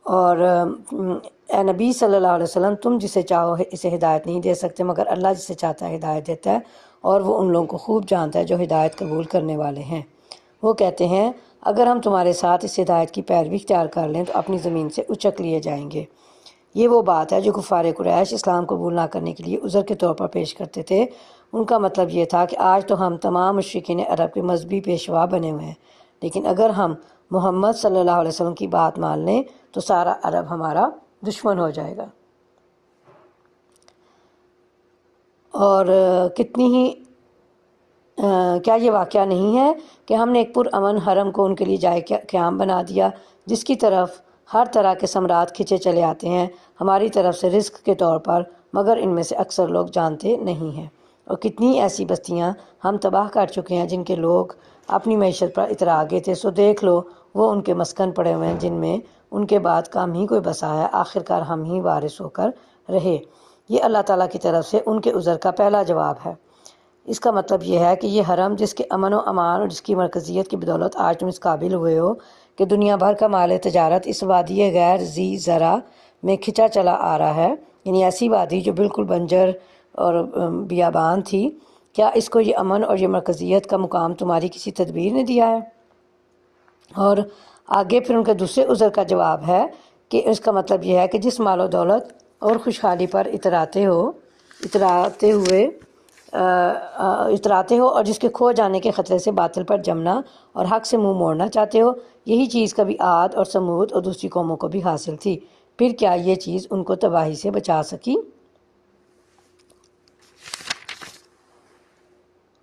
S1: اور اے نبی صلی اللہ علیہ وسلم، تم جسے چاہو اسے ہدایت نہیں دے سکتے مگر اللہ جسے چاہتا ہے ہدایت دیتا ہے، اور وہ ان لوگوں کو خوب جانتا ہے جو ہدایت قبول کرنے والے ہیں۔ وہ کہتے ہیں اگر ہم تمہارے ساتھ اس ہدایت کی پیروی اختیار کر لیں تو اپنی زمین سے اچک لیے جائیں گے۔ یہ وہ بات ہے جو کفار قریش اسلام قبول نہ کرنے کے لیے عذر کے طور پر پیش کرتے تھے۔ ان کا مطلب یہ تھا کہ آج تو ہم تمام مشرکین عرب کے مذہبی پیشوا بنے ہوئے ہیں، لیکن اگر ہم محمد صلی اللہ علیہ وسلم کی بات مان لیں تو سارا عرب ہمارا دشمن ہو جائے گا۔ اور کیا یہ واقعہ نہیں ہے کہ ہم نے ایک پرامن حرم کو ان کے لیے جائے قیام بنا دیا جس کی طرف ہر طرح کے ثمرات کھنچے چلے آتے ہیں ہماری طرف سے رزق کے طور پر، مگر ان میں سے اکثر لوگ جانتے نہیں ہیں۔ اور کتنی ایسی بستیاں ہم تباہ کر چکے ہیں جن کے لوگ اپنی معیشت پر اترا گئے تھے، سو دیکھ لو وہ ان کے مسکن پڑے ہوئے ہیں جن میں ان کے بعد کم ہی کوئی بسا ہے، آخرکار ہم ہی وارث ہو کر رہے۔ یہ اللہ تعالیٰ کی طرف سے ان کے عذر کا پہلا جواب ہے۔ اس کا مطلب یہ ہے کہ یہ حرم جس کے امن و امان اور جس کی مرکزیت کی بدولت آج تم اس قابل ہوئے ہو کہ دنیا بھر کا مال تجارت اس وادی غیر ذی زرع میں کھنچا چلا آ رہا ہے، یعنی ایسی وادی جو بالکل بنجر اور بیابان تھی، کیا اس کو یہ امن اور یہ مرکزیت کا مقام تمہاری کسی تدبیر نے دیا ہے؟ اور آگے پھر ان کے دوسرے عذر کا جواب ہے کہ اس کا مطلب یہ ہے کہ جس مال و دولت اور خوشحالی پر اتراتے ہو اور جس کے کھو جانے کے خطرے سے باطل پر جمنا اور حق سے منہ موڑنا چاہتے ہو، یہی چیز کبھی عاد اور سمود اور دوسری قوموں کو بھی حاصل تھی، پھر کیا یہ چیز ان کو تباہی سے بچا سکی؟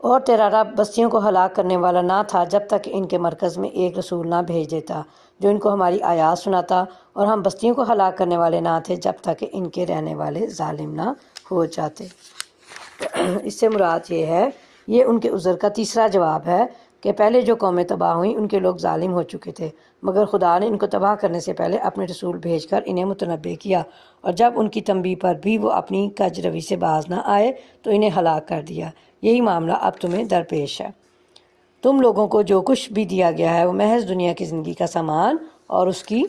S1: اور تیرا رب بستیوں کو ہلاک کرنے والا نہ تھا جب تک ان کے مرکز میں ایک رسول نہ بھیج دیتا جو ان کو ہماری آیات سناتا، اور ہم بستیوں کو ہلاک کرنے والے نہ تھے جب تک ان کے رہنے والے ظالم نہ ہو جاتے۔ اس سے مراد یہ ہے، یہ ان کے عذر کا تیسرا جواب ہے کہ پہلے جو قومیں تباہ ہوئیں ان کے لوگ ظالم ہو چکے تھے، مگر خدا نے ان کو تباہ کرنے سے پہلے اپنے رسول بھیج کر انہیں متنبع کیا، اور جب ان کی تنبیہ پر بھی وہ اپنی کج روی سے باز نہ آئے تو انہیں ہلاک کر دیا۔ یہی معاملہ اب تمہیں درپیش ہے۔ تم لوگوں کو جو کچھ بھی دیا گیا ہے وہ محض دنیا کی زندگی کا سامان اور اس کی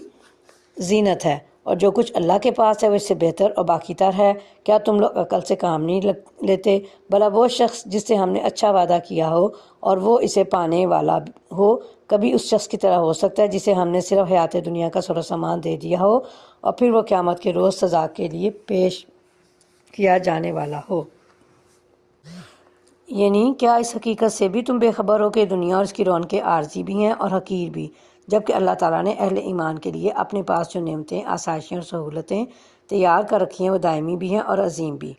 S1: زینت ہے، اور جو کچھ اللہ کے پاس ہے وہ اس سے بہتر اور باقی تر ہے۔ کیا تم لوگ عقل سے کام نہیں لیتے؟ بھلا وہ شخص جس سے ہم نے اچھا وعدہ کیا ہو اور وہ اسے پانے والا ہو، کبھی اس شخص کی طرح ہو سکتا ہے جسے ہم نے صرف حیات دنیا کا سر و سامان دے دیا ہو اور پھر وہ قیامت کے روز سزا کے لیے پیش کیا جانے والا ہو؟ یعنی کیا اس حقیقت سے بھی تم بے خبر ہو کہ دنیا اور اس کی رونقیں عارضی بھی ہیں اور حقیر بھی، جبکہ اللہ تعالیٰ نے اہل ایمان کے لیے اپنے پاس جو نعمتیں، آسائشیں اور سہولتیں تیار کر رکھی ہیں وہ دائمی بھی ہیں اور عظیم بھی۔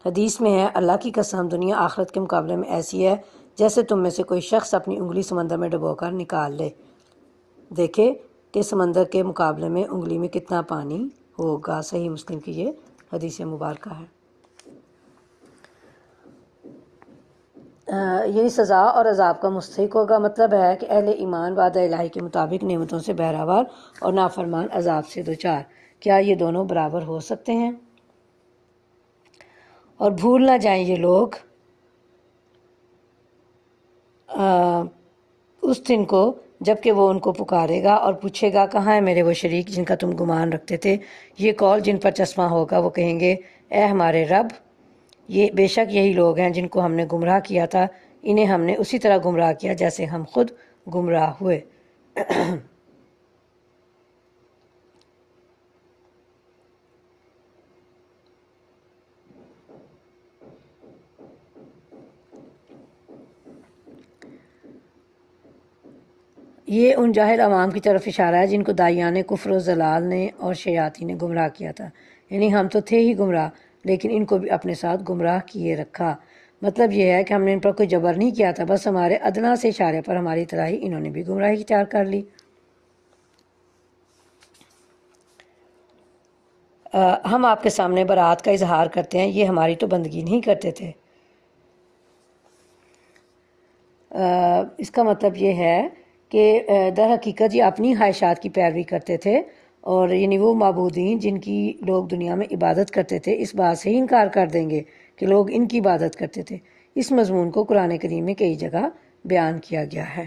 S1: حدیث میں ہے، اللہ کی قسم دنیا آخرت کے مقابلے میں ایسی ہے جیسے تم میں سے کوئی شخص اپنی انگلی سمندر میں ڈبو کر نکال لے، دیکھے کہ سمندر کے مقابلے میں انگلی میں کتنا پانی ہوگا۔ صحیح مسلم کی یہ حدیث مبارکہ ہے۔ یہی سزا اور عذاب کا مستحق ہوگا، مطلب ہے کہ اہل ایمان وعدہ الہی کے مطابق نعمتوں سے بہراور اور نافرمان عذاب سے دوچار۔ کیا یہ دونوں برابر ہو سکتے ہیں؟ اور بھول نہ جائیں یہ لوگ اس دن کو جب کہ وہ ان کو پکارے گا اور پوچھے گا، کہاں ہیں میرے وہ شریک جن کا تم گمان رکھتے تھے؟ یہ قول جن پر چشمہ ہوگا وہ کہیں گے، اے ہمارے رب، یہ بے شک یہی لوگ ہیں جن کو ہم نے گمراہ کیا تھا، انہیں ہم نے اسی طرح گمراہ کیا جیسے ہم خود گمراہ ہوئے۔ یہ ان جاہل عوام کی طرف اشارہ ہے جن کو داعیان کفر و ضلال نے اور شیاطین نے گمراہ کیا تھا، یعنی ہم تو تھے ہی گمراہ لیکن ان کو بھی اپنے ساتھ گمراہ کیے رکھا۔ مطلب یہ ہے کہ ہم نے ان پر کوئی جبر نہیں کیا تھا، بس ہمارے ادنا سے اشارے پر ہماری طرح ہی انہوں نے بھی گمراہی اختیار کر لی۔ ہم آپ کے سامنے برات کا اظہار کرتے ہیں، یہ ہماری تو بندگی نہیں کرتے تھے۔ اس کا مطلب یہ ہے کہ در حقیقت یہ اپنی خواہشات کی پیروی کرتے تھے، اور یعنی وہ معبودین جن کی لوگ دنیا میں عبادت کرتے تھے اس بات سے ہی انکار کر دیں گے کہ لوگ ان کی عبادت کرتے تھے۔ اس مضمون کو قرآن کریم میں کئی جگہ بیان کیا گیا ہے۔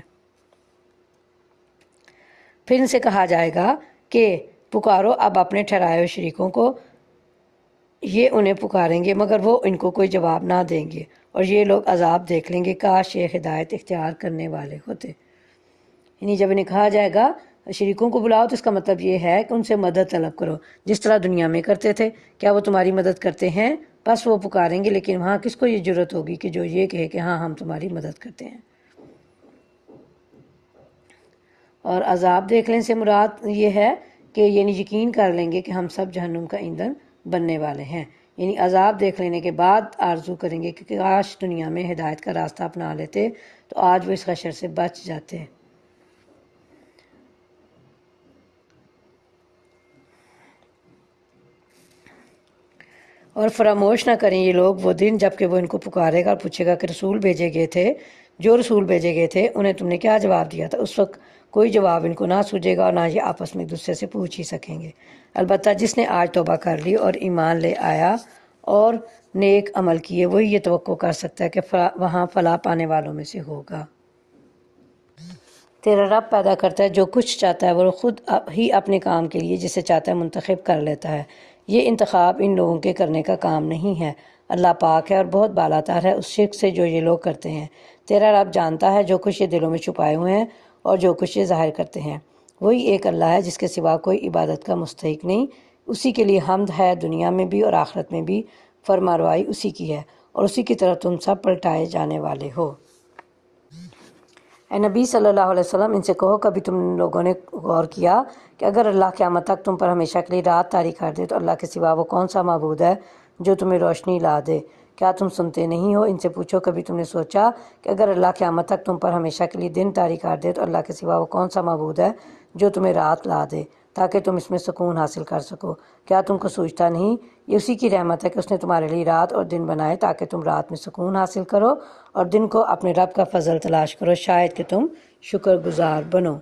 S1: پھر ان سے کہا جائے گا کہ پکارو اب اپنے ٹھہرائے ہوئے شریکوں کو، یہ انہیں پکاریں گے مگر وہ ان کو کوئی جواب نہ دیں گے، اور یہ لوگ عذاب دیکھ لیں گے، کاش یہ ہدایت اختیار کرنے والے ہوتے۔ یعنی جب انہیں کہا جائے گا شریکوں کو بلاؤ تو اس کا مطلب یہ ہے کہ ان سے مدد طلب کرو، جس طرح دنیا میں کرتے تھے۔ کیا وہ تمہاری مدد کرتے ہیں؟ بس وہ پکاریں گے، لیکن وہاں کس کو یہ جرت ہوگی کہ جو یہ کہے کہ ہاں ہم تمہاری مدد کرتے ہیں۔ اور عذاب دیکھ لیں سے مراد یہ ہے کہ یعنی یقین کر لیں گے کہ ہم سب جہنم کا ایندھن بننے والے ہیں۔ یعنی عذاب دیکھ لینے کے بعد آرزو کریں گے کہ کاش دنیا میں ہدایت کا راستہ اپنا لیتے تو آج وہ اس حشر سے بچ جاتے۔ اور فراموش نہ کریں یہ لوگ وہ دن جب کہ وہ ان کو پکارے گا اور پوچھے گا کہ رسول بھیجے گئے تھے، جو رسول بھیجے گئے تھے انہیں تم نے کیا جواب دیا تھا؟ اس وقت کوئی جواب ان کو نہ سوجے گا اور نہ یہ آپس میں ایک دوسرے سے پوچھ ہی سکیں گے۔ البتہ جس نے آج توبہ کر لی اور ایمان لے آیا اور نیک عمل کیے، وہی یہ توقع کر سکتا ہے کہ وہاں فلاح پانے والوں میں سے ہوگا۔ تیرا رب پیدا کرتا ہے جو کچھ چاہتا ہے، وہ خود ہی اپنے کام کے لیے جسے چاہتا ہے منتخب کر لیتا ہے۔ یہ انتخاب ان لوگوں کے کرنے کا کام نہیں ہے۔ اللہ پاک ہے اور بہت بالا تر ہے اس شرک سے جو یہ لوگ کرتے ہیں۔ تیرا رب جانتا ہے جو کچھ یہ دلوں میں چھپائے ہوئے ہیں اور جو کچھ یہ ظاہر کرتے ہیں۔ وہی ایک اللہ ہے جس کے سوا کوئی عبادت کا مستحق نہیں، اسی کے لیے حمد ہے دنیا میں بھی اور آخرت میں بھی، فرمانروائی اسی کی ہے اور اسی کی طرف تم سب پلٹائے جانے والے ہو۔ اے نبی صلی اللہ علیہ وسلم ان سے کہو کبھی تم لوگوں نے غور کیا کہ اگر اللہ قیامت تک تم پر ہمیشہ کے لیے رات طاری کر دے تو اللہ کے سوا وہ کون سا معبود ہے جو تمہیں روشنی لا دے؟ کیا تم سنتے نہیں ہو؟ ان سے پوچھو کبھی تم نے سوچا کہ اگر اللہ قیامت تک تم پر ہمیشہ کے لیے دن طاری کر دے تو اللہ کے سوا وہ کون سا معبود ہے جو تمہیں رات لا دے تاکہ تم اس میں سکون حاصل کر سکو؟ کیا تم کو سوچتا نہیں یہ اسی کی رحمت ہے کہ اس نے تمہارے لیے رات اور دن بنائے تاکہ تم رات میں سکون حاصل کرو اور دن کو اپنے رب کا فضل تلاش کرو، شاید کہ تم شکر گزار بنو۔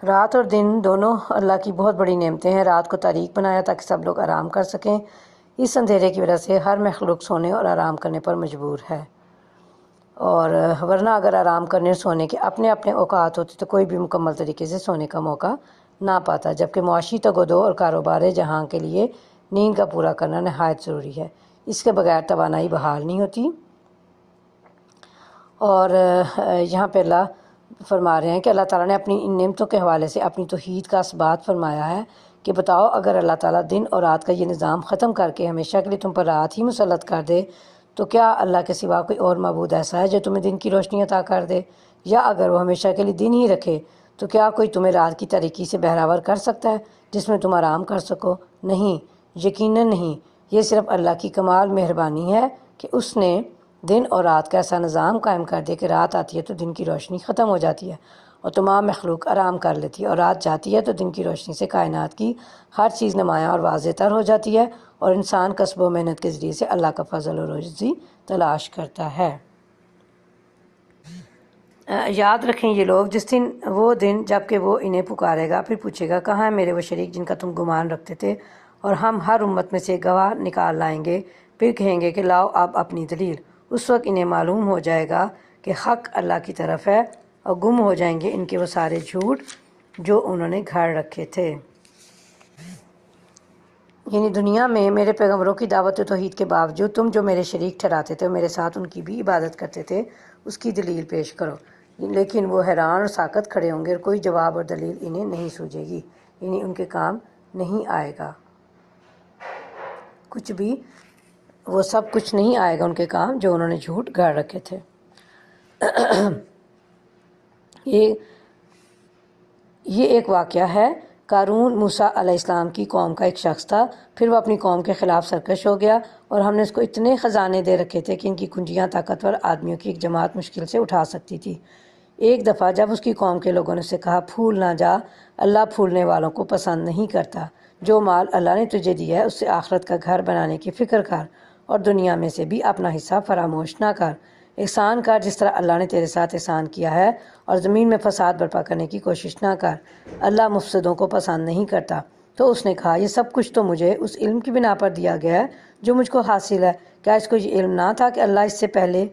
S1: رات اور دن دونوں اللہ کی بہت بڑی نعمتیں ہیں۔ رات کو تاریک بنایا تاکہ سب لوگ آرام کر سکیں، اس اندھیرے کی وجہ سے ہر مخلوق سونے اور آرام کرنے پر مجبور ہے، اور ورنہ اگر آرام کرنے اور سونے کے اپنے اپنے اوقات ہوتے تو کوئی بھی مکمل طریقے سے سونے کا موقع نہ پاتا، جبکہ معاشی تگودو اور کاروبار جہاں کے لیے نیند کا پورا کرنا نہایت ضروری ہے، اس کے بغیر توانائی بحال نہیں ہوتی۔ اور یہاں پہ اللہ فرما رہے ہیں کہ اللہ تعالیٰ نے اپنی ان نعمتوں کے حوالے سے اپنی توحید کا اثبات فرمایا ہے کہ بتاؤ اگر اللہ تعالیٰ دن اور رات کا یہ نظام ختم کر کے ہمیشہ کے لیے تم پر رات ہی مسلط کر دے تو کیا اللہ کے سوا کوئی اور معبود ایسا ہے جو تمہیں دن کی روشنی عطا کر دے؟ یا اگر وہ ہمیشہ کے لیے دن ہی رکھے تو کیا کوئی تمہیں رات کی تاریکی سے بہراور کر سکتا ہے جس میں تم آرام کر سکو؟ نہیں، یقیناً نہیں۔ یہ صرف اللہ کی کمال مہربانی ہے کہ اس نے دن اور رات کا ایسا نظام قائم کر دیا کہ رات آتی ہے تو دن کی روشنی ختم ہو جاتی ہے اور تمام مخلوق آرام کر لیتی ہے، اور رات جاتی ہے تو دن کی روشنی سے کائنات کی ہر چیز نمایاں اور واضح تر ہو جاتی ہے، اور انسان کسب و محنت کے ذریعے سے اللہ کا فضل و روزی تلاش کرتا ہے۔ یاد رکھیں یہ لوگ جس دن وہ دن جب کہ وہ انہیں پکارے گا، پھر پوچھے گا کہاں ہیں میرے وہ شریک جن کا تم گمان رکھتے تھے، اور ہم ہر امت میں سے گواہ نکال لائیں گے، پھر کہیں گے کہ لاؤ اب اپنی دلیل۔ اس وقت انہیں معلوم ہو جائے گا کہ حق اللہ کی طرف ہے، اور گم ہو جائیں گے ان کے وہ سارے جھوٹ جو انہوں نے گھڑ رکھے تھے۔ یعنی دنیا میں میرے پیغمبروں کی دعوت و توحید کے باوجود تم جو میرے شریک ٹھہراتے تھے اور میرے ساتھ ان کی بھی عبادت کرتے تھے اس کی دلیل پیش کرو، لیکن وہ حیران اور ساکت کھڑے ہوں گے اور کوئی جواب اور دلیل انہیں نہیں سوجے گی، یعنی ان کے کام نہیں آئے گا کچھ بھی، وہ سب کچھ نہیں آئے گا ان کے کام جو انہوں نے جھوٹ گھڑ رکھے تھے۔ یہ ایک واقعہ ہے قارون موسیٰ علیہ السلام کی قوم کا ایک شخص تھا، پھر وہ اپنی قوم کے خلاف سرکش ہو گیا اور ہم نے اس کو اتنے خزانے دے رکھے تھے کہ ان کی کنجیاں طاقتور آدمیوں کی ایک جماعت مشکل سے اٹھا سکتی تھی۔ ایک دفعہ جب اس کی قوم کے لوگوں نے اسے کہا پھول نہ جا، اللہ پھولنے والوں کو پسند نہیں کرتا، جو مال اللہ نے تجھے دیا ہے اس سے آخرت کا گھر بنانے کی فکر کر اور دنیا میں سے بھی اپنا حصہ فراموش نہ کر، احسان کر جس طرح اللہ نے تیرے ساتھ احسان کیا ہے، اور زمین میں فساد برپا کرنے کی کوشش نہ کر، اللہ مفسدوں کو پسند نہیں کرتا۔ تو اس نے کہا یہ سب کچھ تو مجھے اس علم کی بنا پر دیا گیا ہے جو مجھ کو حاصل ہے، کیا اس کو یہ علم نہ تھا کہ اللہ اس سے پہلے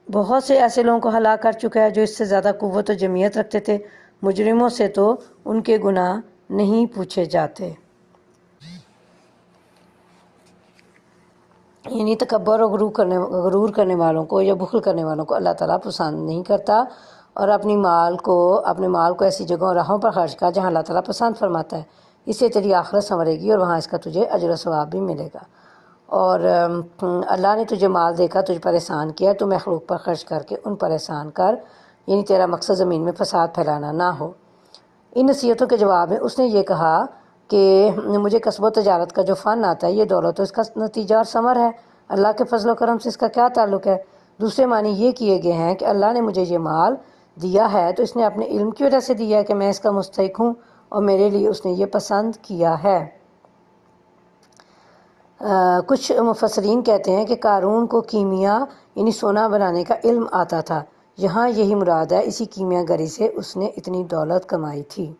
S1: بہت سے ایسے لوگوں کو ہلاک کر چکا ہے جو اس سے زیادہ قوت و جمعیت رکھتے تھے؟ مجرموں سے تو ان کے گناہ نہیں پوچھے جاتے۔ یعنی تکبر اور غرور کرنے والوں کو یا بخل کرنے والوں کو اللہ تعالیٰ پسند نہیں کرتا، اور اپنے مال کو ایسی جگہوں اور راہوں پر خرچ کر جہاں اللہ تعالیٰ پسند فرماتا ہے، اس سے تیری آخرت سنورے گی اور وہاں اس کا تجھے اجر و ثواب بھی ملے گا۔ اور اللہ نے تجھے مال دے کر تجھ پر احسان کیا، تو مخلوق پر خرچ کر کے ان پر احسان کر، یعنی تیرا مقصد زمین میں فساد پھیلانا نہ ہو۔ ان نصیحتوں کے جواب میں اس نے یہ کہا کہ مجھے کسب و تجارت کا جو فن آتا ہے، یہ دولت تو اس کا نتیجہ اور ثمر ہے، اللہ کے فضل و کرم سے اس کا کیا تعلق ہے؟ دوسرے معنی یہ کیے گئے ہیں کہ اللہ نے مجھے یہ مال دیا ہے تو اس نے اپنے علم کی وجہ سے دیا ہے کہ میں اس کا مستحق ہوں، اور میرے لیے اس نے یہ پسند کیا ہے۔ کچھ مفسرین کہتے ہیں کہ قارون کو کیمیا یعنی سونا بنانے کا علم آتا تھا، یہاں یہی مراد ہے، اسی کیمیا گری سے اس نے اتنی دولت کمائی تھی۔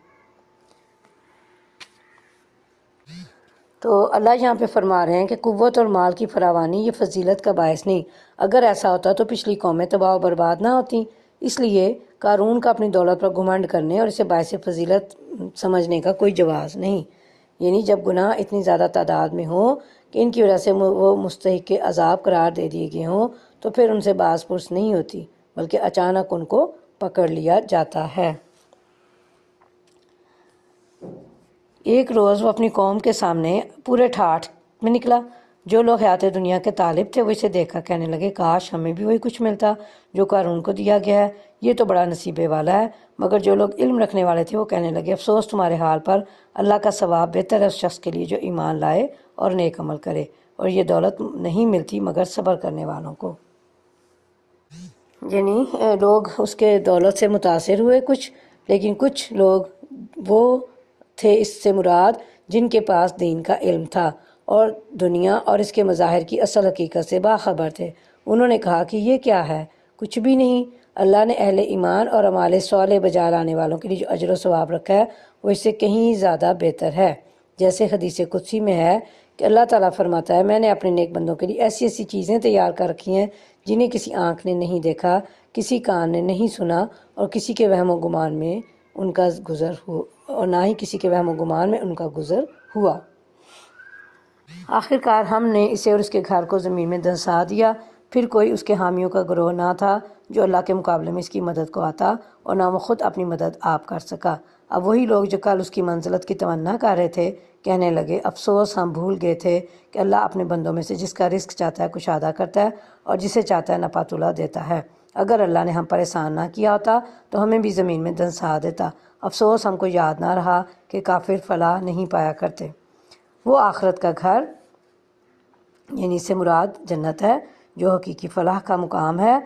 S1: تو اللہ یہاں پہ فرما رہے ہیں کہ قوت اور مال کی فراوانی یہ فضیلت کا باعث نہیں، اگر ایسا ہوتا تو پچھلی قومیں تباہ و برباد نہ ہوتیں۔ اس لیے قارون کا اپنی دولت پر گھمنڈ کرنے اور اسے باعث فضیلت سمجھنے کا کوئی جواز نہیں، یعنی جب گناہ اتنی زیادہ تعداد میں ہوں کہ ان کی وجہ سے وہ مستحق عذاب قرار دے دیے گئے ہوں تو پھر ان سے باز پرس نہیں ہوتی، بلکہ اچانک ان کو پکڑ لیا جاتا ہے۔ ایک روز وہ اپنی قوم کے سامنے پورے ٹھاٹھ میں نکلا۔ جو لوگ حیات دنیا کے طالب تھے وہ اسے دیکھا کہنے لگے کاش ہمیں بھی وہی کچھ ملتا جو قارون کو دیا گیا ہے، یہ تو بڑا نصیبے والا ہے۔ مگر جو لوگ علم رکھنے والے تھے وہ کہنے لگے افسوس تمہارے حال پر، اللہ کا ثواب بہتر ہے اس شخص کے لیے جو ایمان لائے اور نیک عمل کرے، اور یہ دولت نہیں ملتی مگر صبر کرنے والوں کو۔ یعنی لوگ اس کے دولت سے متاثر ہوئے کچھ، لیکن کچھ لوگ وہ تھے اس سے مراد جن کے پاس دین کا علم تھا اور دنیا اور اس کے مظاہر کی اصل حقیقت سے باخبر تھے۔ انہوں نے کہا کہ یہ کیا ہے؟ کچھ بھی نہیں، اللہ نے اہل ایمان اور اعمال صالح بجا لانے والوں کے لیے جو اجر و ثواب رکھا ہے وہ اس سے کہیں زیادہ بہتر ہے۔ جیسے حدیث قدسی میں ہے کہ اللہ تعالیٰ فرماتا ہے میں نے اپنے نیک بندوں کے لیے ایسی ایسی چیزیں تیار کر رکھی ہیں جنہیں کسی آنکھ نے نہیں دیکھا، کسی کان نے نہیں سنا، اور کسی کے وہم و گمان میں ان کا گزر ہو اور نہ ہی کسی کے وہم و گمان میں ان کا گزر ہوا۔ آخرکار ہم نے اسے اور اس کے گھر کو زمین میں دھنسا دیا، پھر کوئی اس کے حامیوں کا گروہ نہ تھا جو اللہ کے مقابلے میں اس کی مدد کو آتا، اور نہ وہ خود اپنی مدد آپ کر سکا۔ اب وہی لوگ جو کل اس کی منزلت کی تمنا کر رہے تھے کہنے لگے افسوس ہم بھول گئے تھے کہ اللہ اپنے بندوں میں سے جس کا رزق چاہتا ہے کشادہ کرتا ہے اور جسے چاہتا ہے نپاتلا دیتا ہے۔ اگر اللہ نے ہم پر احسان نہ کیا ہوتا تو ہمیں بھی زمین میں دھنسا دیتا، افسوس ہم کو یاد نہ رہا کہ کافر فلاح نہیں پایا کرتے۔ وہ آخرت کا گھر یعنی اس سے مراد جنت ہے جو حقیقی فلاح کا مقام ہے،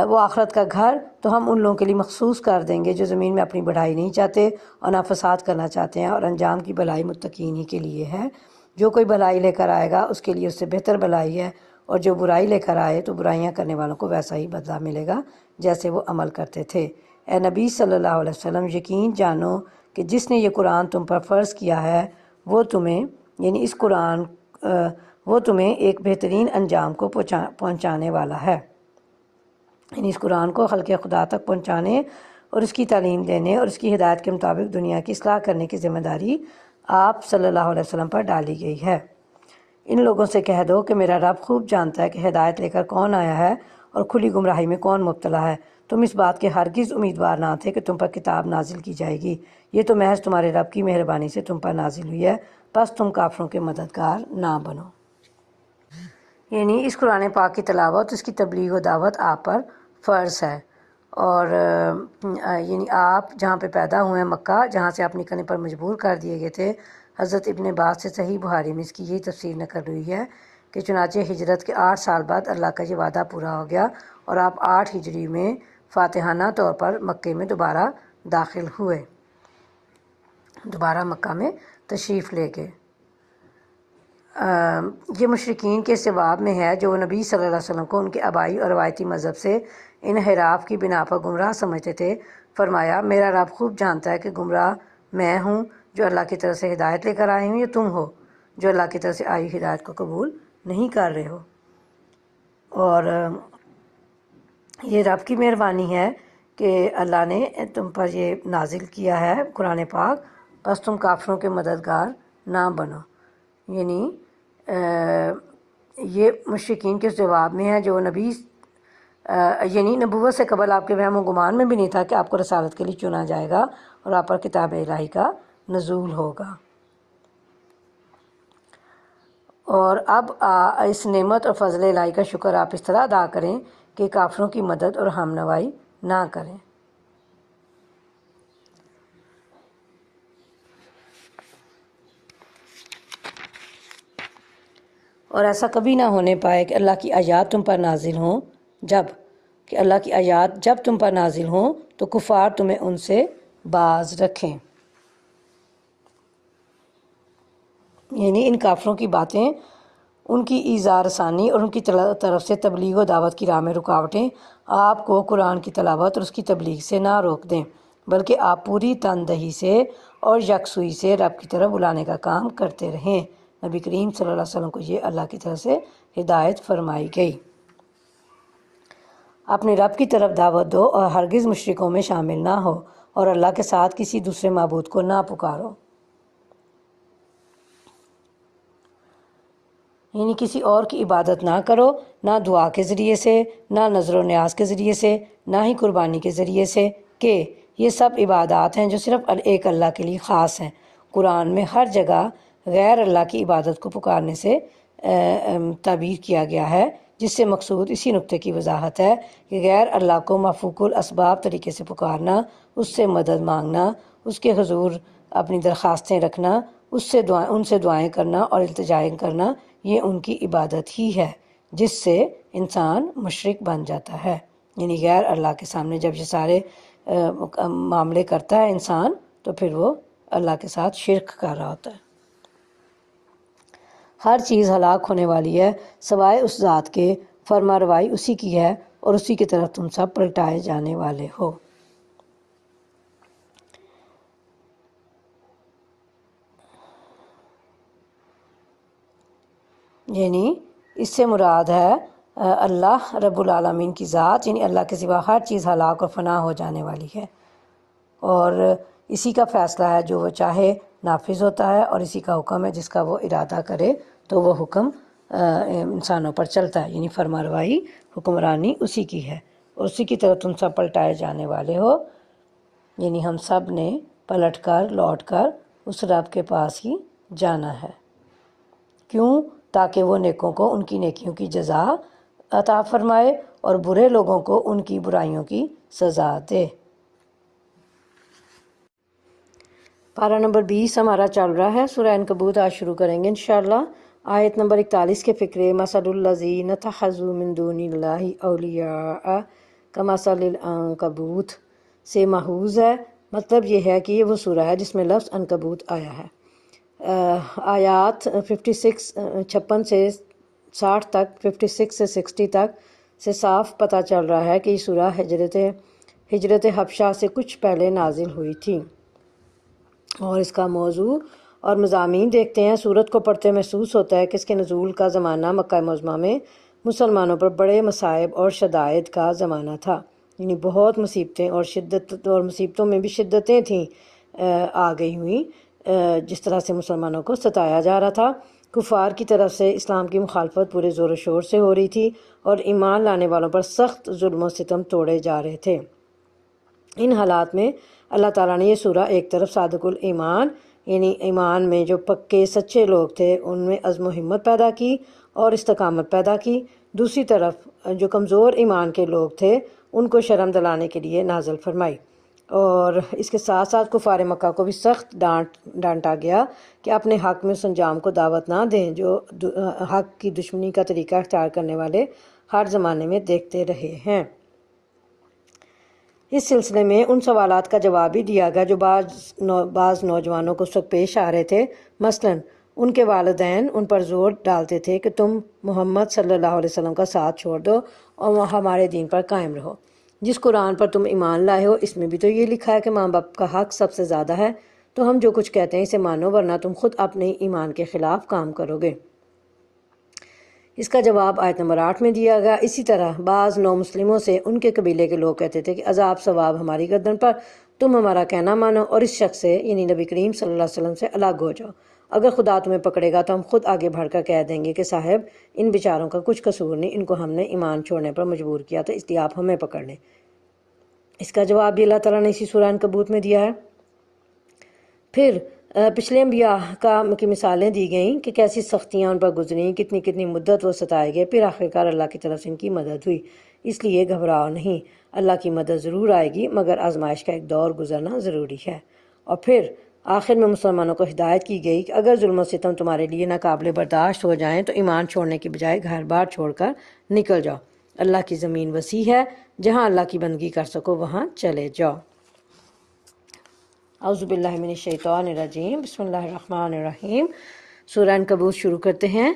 S1: وہ آخرت کا گھر تو ہم ان لوگوں کے لیے مخصوص کر دیں گے جو زمین میں اپنی بڑھائی نہیں چاہتے اور نہ فساد کرنا چاہتے ہیں، اور انجام کی بھلائی متقین ہی کے لیے ہے۔ جو کوئی بھلائی لے کر آئے گا اس کے لیے اس سے بہتر بھلائی ہے، اور جو برائی لے کر آئے تو برائیاں کرنے والوں کو ویسا ہی بدلہ ملے گا جیسے وہ عمل کرتے تھے۔ اے نبی صلی اللہ علیہ وسلم یقین جانو کہ جس نے یہ قرآن تم پر فرض کیا ہے وہ تمہیں یعنی اس قرآن وہ تمہیں ایک بہترین انجام کو پہنچانے والا ہے، یعنی اس قرآن کو خلق خدا تک پہنچانے اور اس کی تعلیم دینے اور اس کی ہدایت کے مطابق دنیا کی اصلاح کرنے کی ذمہ داری آپ صلی اللہ علیہ وسلم پر ڈالی گئی ہے۔ ان لوگوں سے کہہ دو کہ میرا رب خوب جانتا ہے کہ ہدایت لے کر کون آیا ہے اور کھلی گمراہی میں کون مبتلا ہے۔ تم اس بات کے ہرگز امیدوار نہ تھے کہ تم پر کتاب نازل کی جائے گی، یہ تو محض تمہارے رب کی مہربانی سے تم پر نازل ہوئی ہے، بس تم کافروں کے مددگار نہ بنو۔ یعنی اس قرآن پاک کی تلاوت اس کی تبلیغ و دعوت آپ پر فرض ہے، اور یعنی آپ جہاں پہ پیدا ہوئے ہیں مکہ، جہاں سے آپ نکلنے پر مجبور کر دیے گئے تھے، حضرت ابن عباس سے صحیح بخاری میں اس کی یہی تفسیر نقل ہوئی ہے کہ چنانچہ ہجرت کے 8 سال بعد اللہ کا یہ وعدہ پورا ہو گیا اور آپ 8 ہجری میں فاتحانہ طور پر مکے میں دوبارہ داخل ہوئے، دوبارہ مکہ میں تشریف لے گئے۔ یہ مشرکین کے ثواب میں ہے جو نبی صلی اللہ علیہ وسلم کو ان کے آبائی اور روایتی مذہب سے انحراف کی بنا پر گمراہ سمجھتے تھے۔ فرمایا، میرا رب خوب جانتا ہے کہ گمراہ میں ہوں جو اللہ کی طرف سے ہدایت لے کر آئی ہوں، یا تم ہو جو اللہ کی طرف سے آئی ہدایت کو قبول نہیں کر رہے ہو۔ اور یہ رب کی مہربانی ہے کہ اللہ نے تم پر یہ نازل کیا ہے قرآن پاک، بس تم کافروں کے مددگار نہ بنو۔ یعنی یہ مشرکین کے جواب میں ہے جو یعنی نبوت سے قبل آپ کے وہم و گمان میں بھی نہیں تھا کہ آپ کو رسالت کے لیے چنا جائے گا اور آپ پر کتاب الہی کا نزول ہوگا۔ اور اب اس نعمت اور فضل الہی کا شکر آپ اس طرح ادا کریں کہ کافروں کی مدد اور ہم نوائی نہ کریں۔ اور ایسا کبھی نہ ہونے پائے کہ اللہ کی آیات تم پر نازل ہوں جب تم پر نازل ہوں تو کفار تمہیں ان سے باز رکھیں۔ یعنی ان کافروں کی باتیں، ان کی ایذا رسانی اور ان کی طرف سے تبلیغ و دعوت کی راہ میں رکاوٹیں آپ کو قرآن کی تلاوت اور اس کی تبلیغ سے نہ روک دیں، بلکہ آپ پوری تندہی سے اور یکسوئی سے رب کی طرف بلانے کا کام کرتے رہیں۔ نبی کریم صلی اللہ علیہ وسلم کو یہ اللہ کی طرف سے ہدایت فرمائی گئی۔ اپنے رب کی طرف دعوت دو اور ہرگز مشرکوں میں شامل نہ ہو، اور اللہ کے ساتھ کسی دوسرے معبود کو نہ پکارو۔ یعنی کسی اور کی عبادت نہ کرو، نہ دعا کے ذریعے سے، نہ نظر و نیاز کے ذریعے سے، نہ ہی قربانی کے ذریعے سے، کہ یہ سب عبادات ہیں جو صرف ایک اللہ کے لیے خاص ہیں۔ قرآن میں ہر جگہ غیر اللہ کی عبادت کو پکارنے سے تعبیر کیا گیا ہے، جس سے مقصود اسی نقطے کی وضاحت ہے کہ غیر اللہ کو مفوق الاسباب طریقے سے پکارنا، اس سے مدد مانگنا، اس کے حضور اپنی درخواستیں رکھنا، ان سے دعائیں کرنا اور التجائیں کرنا، یہ ان کی عبادت ہی ہے، جس سے انسان مشرک بن جاتا ہے۔ یعنی غیر اللہ کے سامنے جب یہ سارے معاملے کرتا ہے انسان، تو پھر وہ اللہ کے ساتھ شرک کر رہا ہوتا ہے۔ ہر چیز ہلاک ہونے والی ہے سوائے اس ذات کے، فرما روائی اسی کی ہے اور اسی کی طرف تم سب پلٹائے جانے والے ہو۔ یعنی اس سے مراد ہے اللہ رب العالمین کی ذات، یعنی اللہ کے سوا ہر چیز ہلاک اور فنا ہو جانے والی ہے، اور اسی کا فیصلہ ہے جو وہ چاہے نافذ ہوتا ہے، اور اسی کا حکم ہے جس کا وہ ارادہ کرے تو وہ حکم انسانوں پر چلتا ہے۔ یعنی فرما روائی، حکمرانی اسی کی ہے اور اسی کی طرف تم سب پلٹائے جانے والے ہو۔ یعنی ہم سب نے پلٹ کر لوٹ کر اس رب کے پاس ہی جانا ہے۔ کیوں؟ تاکہ وہ نیکوں کو ان کی نیکیوں کی جزا عطا فرمائے اور برے لوگوں کو ان کی برائیوں کی سزا دے۔ پارہ نمبر 20 ہمارا چل رہا ہے، سورہ عنکبوت آج شروع کریں گے انشاءاللہ۔ آیت نمبر 41 کے فقرے مثل الذین اتخذوا من دون اللہ اولیاء کمثل العنکبوت سے ماخوذ ہے۔ مطلب یہ ہے کہ یہ وہ سورہ ہے جس میں لفظ عنکبوت آیا ہے۔ آیات 56 سے 60 تک، 56 سے 60 تک سے صاف پتہ چل رہا ہے کہ یہ سورہ ہجرت حبشہ سے کچھ پہلے نازل ہوئی تھی، اور اس کا موضوع اور مضامین دیکھتے ہیں۔ سورت کو پڑھتے محسوس ہوتا ہے کہ اس کے نزول کا زمانہ مکہ معظمہ میں مسلمانوں پر بڑے مصائب اور شدائد کا زمانہ تھا، یعنی بہت مصیبتیں اور مصیبتوں میں بھی شدتیں تھیں آ گئی ہوئیں، جس طرح سے مسلمانوں کو ستایا جا رہا تھا۔ کفار کی طرف سے اسلام کی مخالفت پورے زور و شور سے ہو رہی تھی اور ایمان لانے والوں پر سخت ظلم و ستم توڑے جا رہے تھے۔ ان حالات میں اللہ تعالیٰ نے یہ سورہ ایک طرف صادق الایمان، یعنی ایمان میں جو پکے سچے لوگ تھے، ان میں عزم و ہمت پیدا کی اور استقامت پیدا کی، دوسری طرف جو کمزور ایمان کے لوگ تھے ان کو شرم دلانے کے لیے نازل فرمائی، اور اس کے ساتھ ساتھ کفار مکہ کو بھی سخت ڈانٹا گیا کہ اپنے حق میں اس انجام کو دعوت نہ دیں جو حق کی دشمنی کا طریقہ اختیار کرنے والے ہر زمانے میں دیکھتے رہے ہیں۔ اس سلسلے میں ان سوالات کا جواب بھی دیا گیا جو بعض نوجوانوں کو اس وقت پیش آ رہے تھے۔ مثلا ان کے والدین ان پر زور ڈالتے تھے کہ تم محمد صلی اللہ علیہ وسلم کا ساتھ چھوڑ دو اور ہمارے دین پر قائم رہو۔ جس قرآن پر تم ایمان لائے ہو اس میں بھی تو یہ لکھا ہے کہ ماں باپ کا حق سب سے زیادہ ہے، تو ہم جو کچھ کہتے ہیں اسے مانو ورنہ تم خود اپنے ایمان کے خلاف کام کرو گے۔ اس کا جواب آیت نمبر 8 میں دیا گیا۔ اسی طرح بعض نو مسلموں سے ان کے قبیلے کے لوگ کہتے تھے کہ عذاب ثواب ہماری گردن پر، تم ہمارا کہنا مانو اور اس شخص سے یعنی نبی کریم صلی اللہ علیہ وسلم سے الگ ہو جاؤ۔ اگر خدا تمہیں پکڑے گا تو ہم خود آگے بڑھ کر کہہ دیں گے کہ صاحب ان بیچاروں کا کچھ قصور نہیں، ان کو ہم نے ایمان چھوڑنے پر مجبور کیا تھا، اس لیے آپ ہمیں پکڑ لیں۔ اس کا جواب بھی اللہ تعالیٰ نے اسی سورہ عنکبوت میں دیا ہے۔ پھر پچھلے انبیاء کی مثالیں دی گئیں کہ کیسی سختیاں ان پر گزریں، کتنی کتنی مدت وہ ستائے گئے، پھر آخرکار اللہ کی طرف سے ان کی مدد ہوئی۔ اس لیے گھبراؤ نہیں، اللہ کی مدد ضرور آئے گی، مگر آزمائش کا ایک دور گزرنا ضروری ہے۔ اور پھر آخر میں مسلمانوں کو ہدایت کی گئی کہ اگر ظلم و ستم تمہارے لیے ناقابل برداشت ہو جائیں تو ایمان چھوڑنے کی بجائے گھر بار چھوڑ کر نکل جاؤ۔ اللہ کی زمین وسیع ہے، جہاں اللہ کی بندگی کر سکو وہاں چلے جاؤ۔ اعوذ باللہ من الشیطان الرجیم، بسم اللہ الرحمن الرحیم۔ سورہ عنکبوت شروع کرتے ہیں۔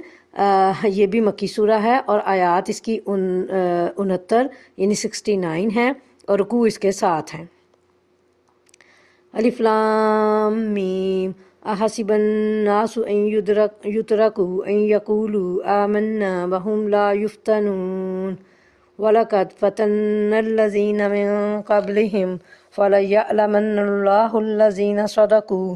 S1: یہ بھی مکی سورہ ہے اور آیات اس کی 69 یعنی 69 ہیں اور رکوع اس کے 7 ہیں۔ الف لام میم احسب الناس ان یترکوا ان یقولوا آمنا وهم لا یفتنون وَلَقَدْ فَتَنَّا الَّذِينَ مِن قَبْلِهِمْ فَلَيَعْلَمَنَّ اللَّهُ الَّذِينَ صَدَقُوا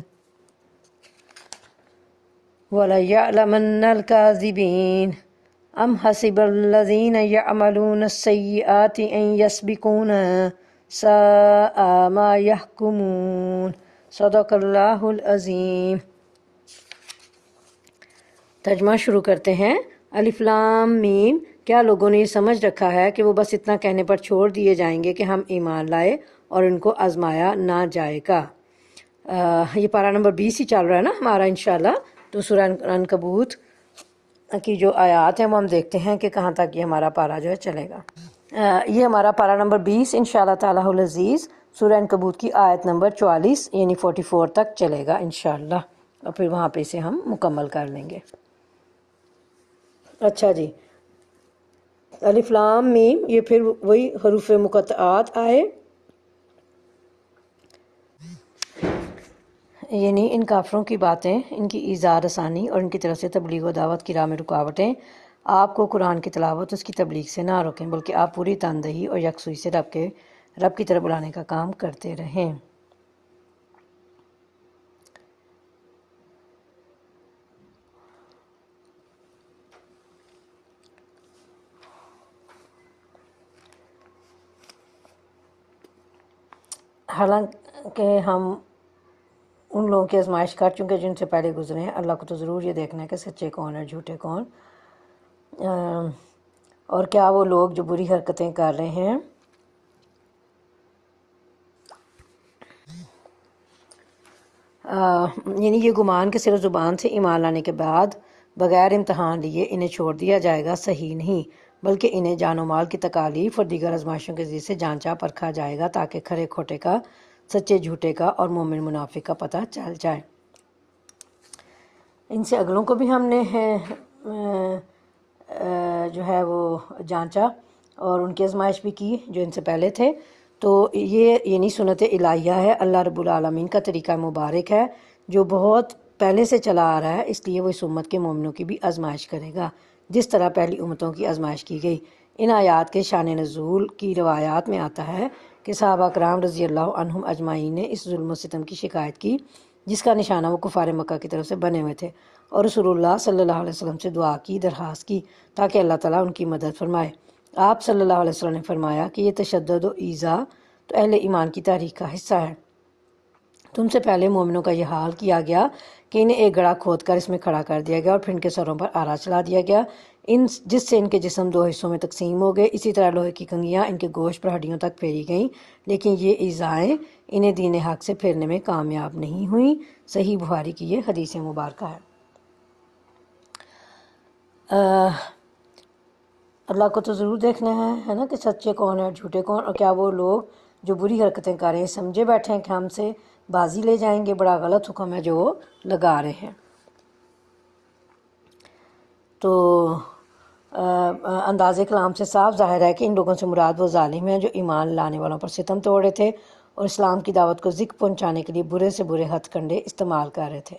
S1: وَلَيَعْلَمَنَّ الْكَاذِبِينَ أَمْ حَسِبَ الَّذِينَ يَعْمَلُونَ السَّيِّئَاتِ أَن يَسْبِقُونَا سَاءَ مَا يَحْكُمُونَ صدق اللہ العظیم۔ ترجمہ شروع کرتے ہیں۔ الف لام میم، کیا لوگوں نے یہ سمجھ رکھا ہے کہ وہ بس اتنا کہنے پر چھوڑ دیے جائیں گے کہ ہم ایمان لائے اور ان کو آزمایا نہ جائے گا؟ یہ پارہ نمبر 20 ہی چل رہا ہے نا ہمارا انشاءاللہ، تو سورہ عنکبوت کی جو آیات ہیں وہ ہم دیکھتے ہیں کہ کہاں تک یہ ہمارا پارہ جو ہے چلے گا۔ یہ ہمارا پارہ نمبر 20 انشاءاللہ تعالیٰ العزیز سورہ عنکبوت کی آیت نمبر 44 یعنی 44 تک چلے گا انشاءاللہ، اور پھر وہاں پہ اسے ہم مکمل کر لیں گے۔ اچھا جی، الف لام میم، یہ پھر وہی حروف مقطعات آئے، یعنی ان کافروں کی باتیں، ان کی ایذا رسانی اور ان کی طرف سے تبلیغ و دعوت کی راہ میں رکاوٹیں آپ کو قرآن کی تلاوت اس کی تبلیغ سے نہ روکیں، بلکہ آپ پوری تندہی اور یکسوئی سے رب کی طرف بلانے کا کام کرتے رہیں۔ حالانکہ ہم ان لوگوں کی آزمائش کر چکے جن سے پہلے گزرے ہیں، اللہ کو تو ضرور یہ دیکھنا ہے کہ سچے کون اور جھوٹے کون، اور کیا وہ لوگ جو بری حرکتیں کر رہے ہیں یعنی یہ گمان کہ صرف زبان سے ایمان لانے کے بعد بغیر امتحان لیے انہیں چھوڑ دیا جائے گا صحیح نہیں، بلکہ انہیں جان و مال کی تکالیف اور دیگر آزمائشوں کے ذریعے سے جانچا پرکھا جائے گا تاکہ کھرے کھوٹے کا، سچے جھوٹے کا اور مومن منافق کا پتہ چل جائے۔ ان سے اگلوں کو بھی ہم نے جو ہے وہ جانچا اور ان کی آزمائش بھی کی جو ان سے پہلے تھے، تو یہ یعنی سنت الہیہ ہے، اللہ رب العالمین کا طریقہ مبارک ہے جو بہت پہلے سے چلا آ رہا ہے، اس لیے وہ اس امت کے مومنوں کی بھی آزمائش کرے گا جس طرح پہلی امتوں کی آزمائش کی گئی۔ ان آیات کے شان نزول کی روایات میں آتا ہے کہ صحابہ کرام رضی اللہ عنہم اجمعین نے اس ظلم و ستم کی شکایت کی جس کا نشانہ وہ کفار مکہ کی طرف سے بنے ہوئے تھے، اور رسول اللہ صلی اللہ علیہ وسلم سے دعا کی، درخواست کی تاکہ اللہ تعالیٰ ان کی مدد فرمائے۔ آپ صلی اللہ علیہ وسلم نے فرمایا کہ یہ تشدد و ایذا تو اہل ایمان کی تاریخ کا حصہ ہے۔ تم سے پہلے مومنوں کا یہ حال کیا گیا کہ انہیں ایک گڑھا کھود کر اس میں کھڑا کر دیا گیا اور پھر ان کے سروں پر آرا چلا دیا گیا، جس سے ان کے جسم دو حصوں میں تقسیم ہو گئے، اسی طرح لوہے کی کنگیاں ان کے گوشت پر ہڈیوں تک پھیری گئیں، لیکن یہ ایذائیں انہیں دین حق سے پھیرنے میں کامیاب نہیں ہوئیں۔ صحیح بخاری کی یہ حدیث مبارکہ ہے۔ اللہ کو تو ضرور دیکھنا ہے نا، کہ سچے کون ہیں اور جھوٹے کون، اور کیا وہ لوگ جو بری حرکتیں کر رہے ہیں سمجھے بیٹھے ہیں کہ ہم سے بازی لے جائیں گے۔ بڑا غلط حکم ہے جو وہ لگا رہے ہیں۔ تو انداز کلام سے صاف ظاہر ہے کہ ان لوگوں سے مراد وہ ظالم ہیں جو ایمان لانے والوں پر ستم توڑ رہے تھے اور اسلام کی دعوت کو ذکر پہنچانے کے لیے برے سے برے ہتھ کنڈے استعمال کر رہے تھے،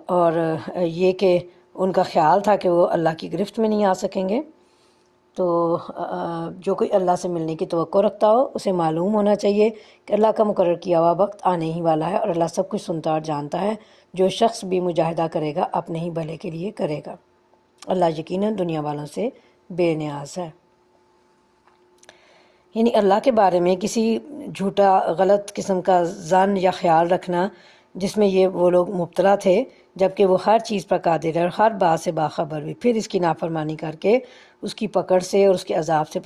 S1: اور یہ کہ ان کا خیال تھا کہ وہ اللہ کی گرفت میں نہیں آ سکیں گے۔ تو جو کوئی اللہ سے ملنے کی توقع رکھتا ہو اسے معلوم ہونا چاہیے کہ اللہ کا مقرر کیا ہوا وقت آنے ہی والا ہے، اور اللہ سب کچھ سنتا اور جانتا ہے۔ جو شخص بھی مجاہدہ کرے گا اپنے ہی بھلے کے لیے کرے گا۔ اللہ یقیناً دنیا والوں سے بے نیاز ہے۔ یعنی اللہ کے بارے میں کسی جھوٹا غلط قسم کا ظن یا خیال رکھنا جس میں یہ وہ لوگ مبتلا تھے، جبکہ وہ ہر چیز پر قادر ہے اور ہر بات سے باخبر بھی، پھر اس کی نافرمانی کر کے اس کی پکڑ سے اور اس کے عذاب سے